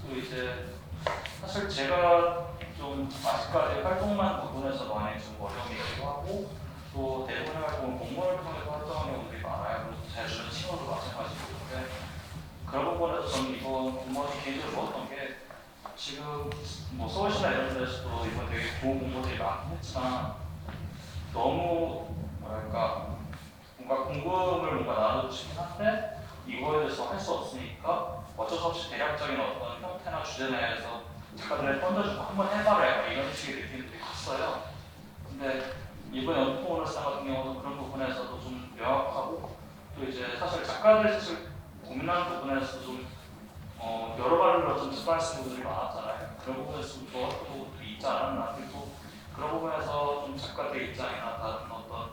또 이제 사실 제가 좀 아직까지 활동만 부분에서 많이 좀 어려움이 있기도 하고 또 대부분의 활동은 공모를 통해서 활동하는 경우들이 많아요. 그래서 제 주변 친구도 마찬가지고 그런데 그런 부분에서 저는 이번 공모를 개인적으로 좋았던 게 지금 뭐 서울시나 이런 데서도 이번 되게 좋은 공모들이 많긴 했지만 너무 뭐랄까 뭔가 궁금을 뭔가 나눠주시긴 한데 이거에 대해서 할 수 없으니까 어쩔 수 없이 대략적인 어떤 형태나 주제 내에서 작가들을 던져주고 한번 해봐라 이런 식의 느낌들이 컸어요. 근데 이번에 연포오너상 같은 경우도 그런 부분에서도 좀 명확하고 또 이제 사실 작가들이 사실 고민하는 부분에서 좀 여러 가지로 좀 접근하시는 분들이 많았잖아요. 그런 부분에서 좀 좋았던 부분들이 있지 않았나. 그리고 그런 부분에서 좀 작가들의 입장이나 다른 어떤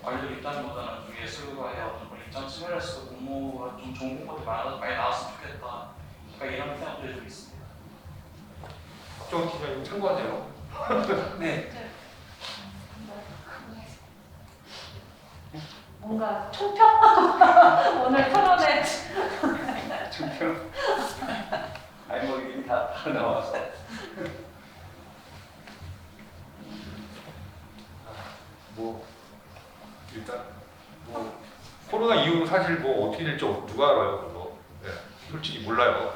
관련 입장보다는 좀 예술가의 어떤 그런 입장 측면에서 공모가 좀 좋은 공모들이 많이 나왔으면 좋겠다. 그러니까 이런 생각들이 좀 있습니다.
박정훈 기자님 참고하세요.
네.
뭔가 총평? 오늘 토론회
총평. 아니 뭐 이게 다 나와서.
뭐 일단 뭐 코로나 이후 사실 뭐 어떻게 될지 누가 알아요 그거. 네, 솔직히 몰라요.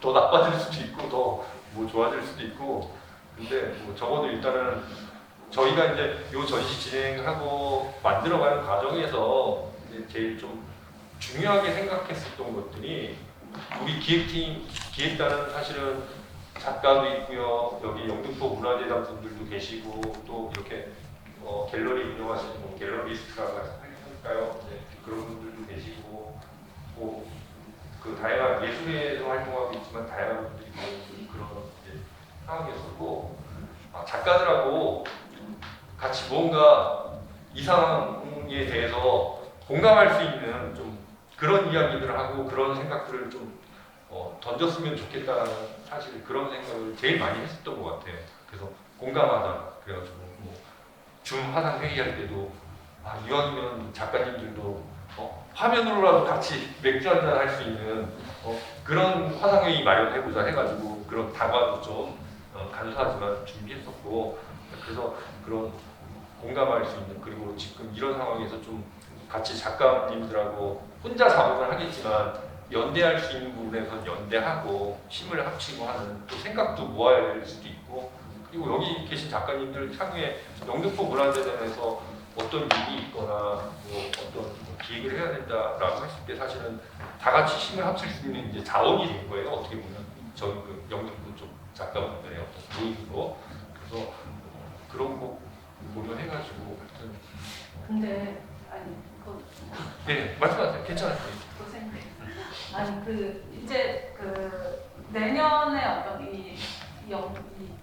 더 나빠질 수도 있고 더 뭐 좋아질 수도 있고 근데 뭐 적어도 일단은 저희가 이제 요 전시 진행하고 만들어가는 과정에서 이제 제일 좀 중요하게 생각했었던 것들이 우리 기획단은 사실은 작가도 있고요. 여기 영등포 문화재단 분들도 계시고 또 이렇게 갤러리 운영하시는 뭐 갤러리스트라고 할까요? 네, 그런 분들도 계시고 뭐 그 다양한 예술에서 활동하고 있지만 다양한 분들이 상황이었고 작가들하고 같이 뭔가 이 상황에 대해서 공감할 수 있는 좀 그런 이야기들을 하고 그런 생각들을 좀 던졌으면 좋겠다는 사실 그런 생각을 제일 많이 했었던 것 같아요. 그래서 공감하자 그래가지고 줌 화상 회의할 때도 이왕이면 작가님들도 화면으로라도 같이 맥주 한잔 할 수 있는 그런 화상 회의 마련해보자 해가지고 그런 다과도 좀 간소하지만 준비했었고 그래서 그런 공감할 수 있는 그리고 지금 이런 상황에서 좀 같이 작가님들하고 혼자 작업을 하겠지만 연대할 수 있는 부분에서 연대하고 힘을 합치고 하는 또 생각도 모아야 될 수도 있고 그리고 여기 계신 작가님들 향후에 영등포 문화재단에서 어떤 일이 있거나 어떤 기획을 해야 된다라고 했을 때 사실은 다 같이 힘을 합칠 수 있는 이제 자원이 된 거예요. 어떻게 보면 저희 그 영등포 쪽 작가분들의 어떤 모임으로 그래서 그런 거 고려해가지고 하여튼
근데 아니
네 말씀하세요. 괜찮아요.
선생님 아니 이제 내년에 어떤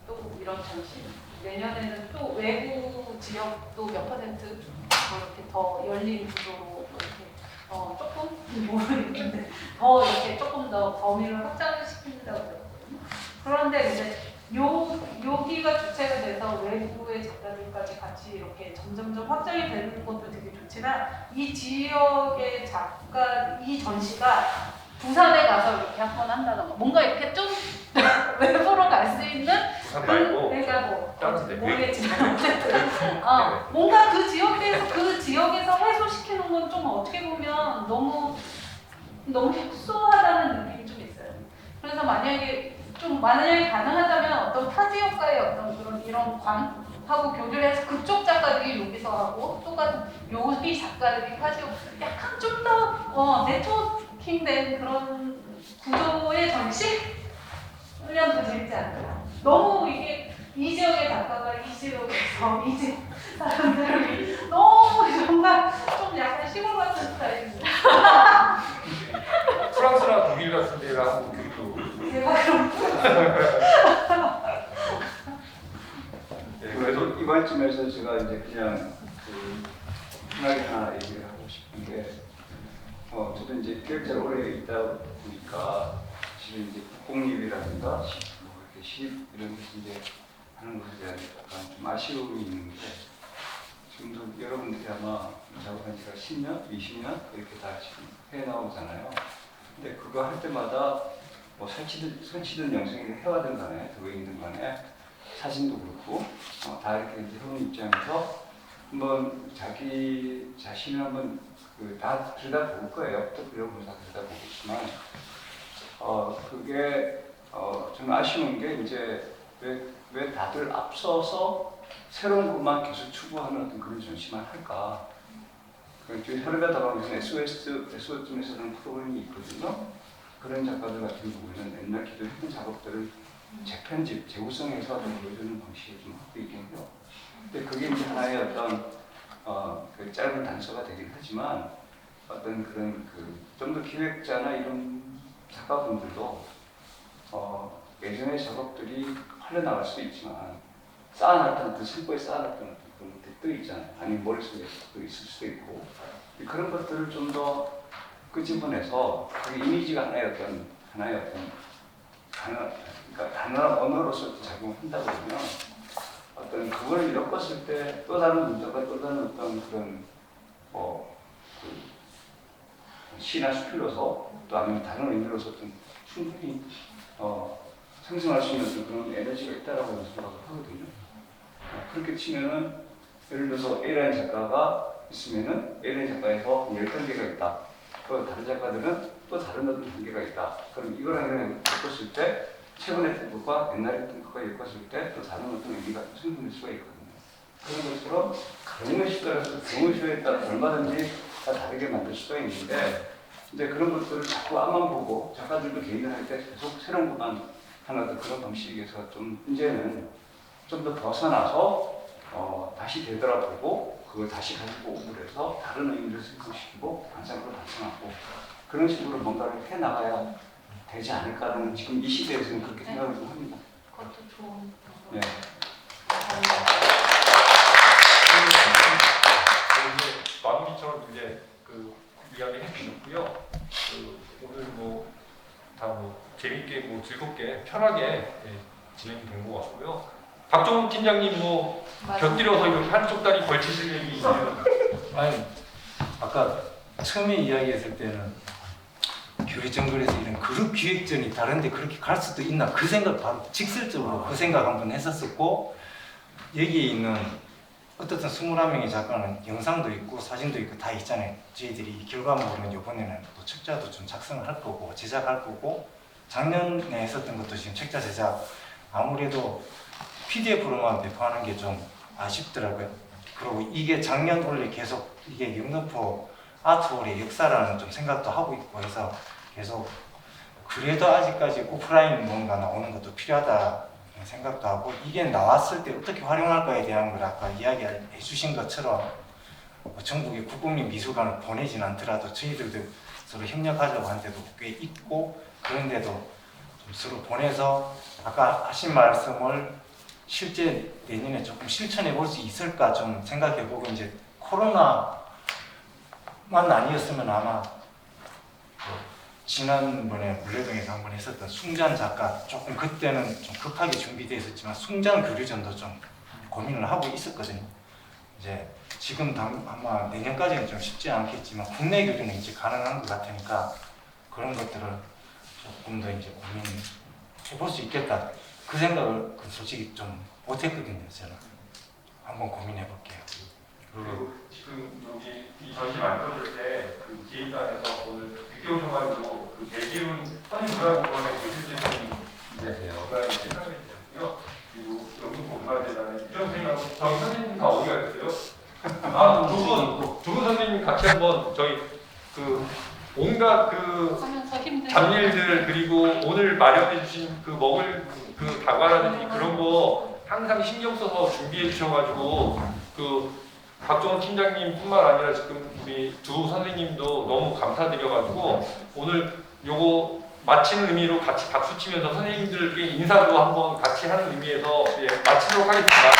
또 이런 전시 내년에는 또 외부 지역도 몇 퍼센트 이렇게 더 열린 구조로 이렇게 조금 모르겠는데 더 이렇게 조금 더 범위를 확장시킨다고 그랬거든요. 그런데 이제 여기가 주체가 돼서 외부의 작가들까지 같이 이렇게 점점점 확장이 되는 것도 되게 좋지만 이 지역의 작가 이 전시가 부산에 가서 이렇게 한번 한다던가 뭔가 이렇게 좀 외부로 갈 수 있는
부산 말고
그러니까
다른 데
모르겠지만 어쨌든 뭔가 그 지역에서 해소시키는 건 좀 어떻게 보면 너무 협소하다는 느낌이 좀 있어요. 그래서 만약에 가능하다면 어떤 타 지역과의 어떤 이런 관하고 교류를 해서 그쪽 작가들이 여기서 하고 또 여기 작가들이 타 지역 약간 좀 더 네트워킹된 그런 구조의 전시? 하면 더 재밌지 않을까? 너무 이게 이 지역의 작가가 이 지역에서 이 지역 사람들이 너무 정말 좀 약간 시골 같은 스타일인데
프랑스나 독일 같은 데랑 교류
제가 그럼
그래서 이번쯤에서 제가 이제 그냥 편하게 하나 얘기를 하고 싶은 게 저도 이제 기획자를 오래 있다 보니까 지금 이제 국공립이라든가 이렇게 시립 이런 데서 이제 하는 것에 대한 약간 좀 아쉬움이 있는 게 지금도 여러분들이 아마 작업한 지가 10년, 20년 이렇게 다 지금 해 나오잖아요. 근데 그거 할 때마다 설치든 영상이 해와든 간에 도형이든 간에 사진도 그렇고 다 이렇게 이제 해온 입장에서 한번 자기 자신을 한번 다 들여다볼 거예요. 또 배워보면 다 들여다보겠지만 그게 좀 아쉬운 게 이제 왜 다들 앞서서 새로운 것만 계속 추구하는 어떤 그런 전시만 할까? 지금 혈액과 다방에서 SOS에서는 프로그램이 있거든요. 그런 작가들 같은 경우에는 옛날 기존했던 작업들을 재편집, 재구성해서 좀 보여주는 방식을 좀 하고 있긴 해요. 근데 그게 이제 하나의 어떤 그 짧은 단서가 되긴 하지만 어떤 그런 좀 더 기획자나 이런 작가분들도 예전의 작업들이 흘러나갈 수도 있지만 쌓아놨던 sempo에 쌓아놨던 그런 것들이 또 있잖아요. 아니면 머릿속에 또 있을 수도 있고 그런 것들을 좀 더 끄집어내서 그 이미지가 하나의 그러니까 단어나 언어로서 작용한다고 그러면 어떤 그걸 엮었을 때 또 다른 문제가 또 다른 어떤 그런 시나 수필로서 또 아니면 다른 의미로서 좀 충분히 상승할 수 있는 그런 에너지가 있다라고 생각을 하거든요. 그렇게 치면은 예를 들어서 A라는 작가가 있으면은 A라는 작가에서 10단계가 있다. 또 다른 작가들은 또 다른 어떤 단계가 있다. 그럼 이거랑 이거랑 엮었을 때 최근에 했던 것과 옛날에 했던 것과 엮었을 때 또 다른 어떤 의미가 생성될 수가 있거든요. 그런 것처럼 경우시에 따라 얼마든지 다 다르게 만들 수가 있는데 이제 그런 것들을 자꾸 앞만 보고 작가들도 개인을 할 때 계속 새로운 것만 하는 그런 방식에서 좀 이제는 좀 더 벗어나서 다시 되돌아보고 그걸 다시 가지고 오므로 해서 다른 의미를 생성시키고 반상으로 반성하고 그런 식으로 뭔가를 해나가야 되지 않을까라는 지금 이 시대에서는 그렇게 생각을 좀 합니다.
그것도 좋은
네.
이제 마무리처럼 이제 그 이야기 해주셨고요. 그 오늘 뭐 다 뭐 재밌게 뭐 즐겁게 편하게 진행이 된 것 같고요. 박종훈 팀장님 뭐 곁들여서 이렇게 한쪽 다리 걸치실 얘기 있으면
아니 아까 처음에 이야기했을 때는 교회정글에서 이런 그룹 기획전이 다른데 그렇게 갈 수도 있나 그 생각 바로 직설적으로 그 생각 한번 했었었고 여기에 있는 어떻든 21명의 작가는 영상도 있고 사진도 있고 다 있잖아요. 저희들이 이 결과물은 이번에는 또 책자도 좀 작성을 할 거고 제작할 거고 작년에 했었던 것도 지금 책자 제작 아무래도 PDF로만 배포하는 게 좀 아쉽더라고요. 그리고 이게 작년 원래 계속 이게 영등포 아트홀의 역사라는 좀 생각도 하고 있고 해서 계속 그래도 아직까지 오프라인 뭔가 나오는 것도 필요하다 생각도 하고 이게 나왔을 때 어떻게 활용할까에 대한 걸 아까 이야기해 주신 것처럼 뭐 전국의 국공립 미술관을 보내진 않더라도 저희들도 서로 협력하자고 한 데도 꽤 있고 그런데도 좀 서로 보내서 아까 하신 말씀을 실제 내년에 조금 실천해 볼 수 있을까 좀 생각해 보고 이제 코로나만 아니었으면 아마 지난번에 물레동에서 한번 했었던 숭잔 작가 조금 그때는 좀 급하게 준비되어 있었지만 숭잔 교류전도 좀 고민을 하고 있었거든요. 이제 지금 아마 내년까지는 좀 쉽지 않겠지만 국내 교류는 이제 가능한 것 같으니까 그런 것들을 조금 더 이제 고민해 볼 수 있겠다. 그 생각을 솔직히 좀 못했거든요. 저는 한번 고민해 볼게요.
그리고 지금 여기 이 전시 만들어질 때그 기획단에서 오늘 늦게 오셔가지고 그 배기훈 선임문화공원의 교실장님이 이제 문화에 참여해 주셨고요. 그리고 영등포 문화재단의 유정 선생님하고 저희 선생님 다 어디 가셨어요? 두 분 선생님 같이 한번 저희 그 온갖 그
하면서 힘든
잡일들 그리고 오늘 마련해 주신 그 먹을 그 다과라든지 그런 거 항상 신경 써서 준비해 주셔가지고 그 박종훈 팀장님뿐만 아니라 지금 우리 두 선생님도 너무 감사드려가지고 오늘 요거 마치는 의미로 같이 박수 치면서 선생님들께 인사도 한번 같이 하는 의미에서 마치도록 하겠습니다.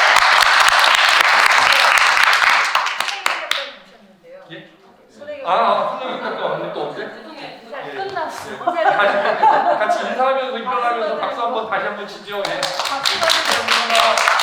예? 선생님 또 왔네 또 언제?
끝났어.
같이 인사하면서 입장하면서 박수 한번 다시 한번 치죠. 예.
박수가
감사합니다.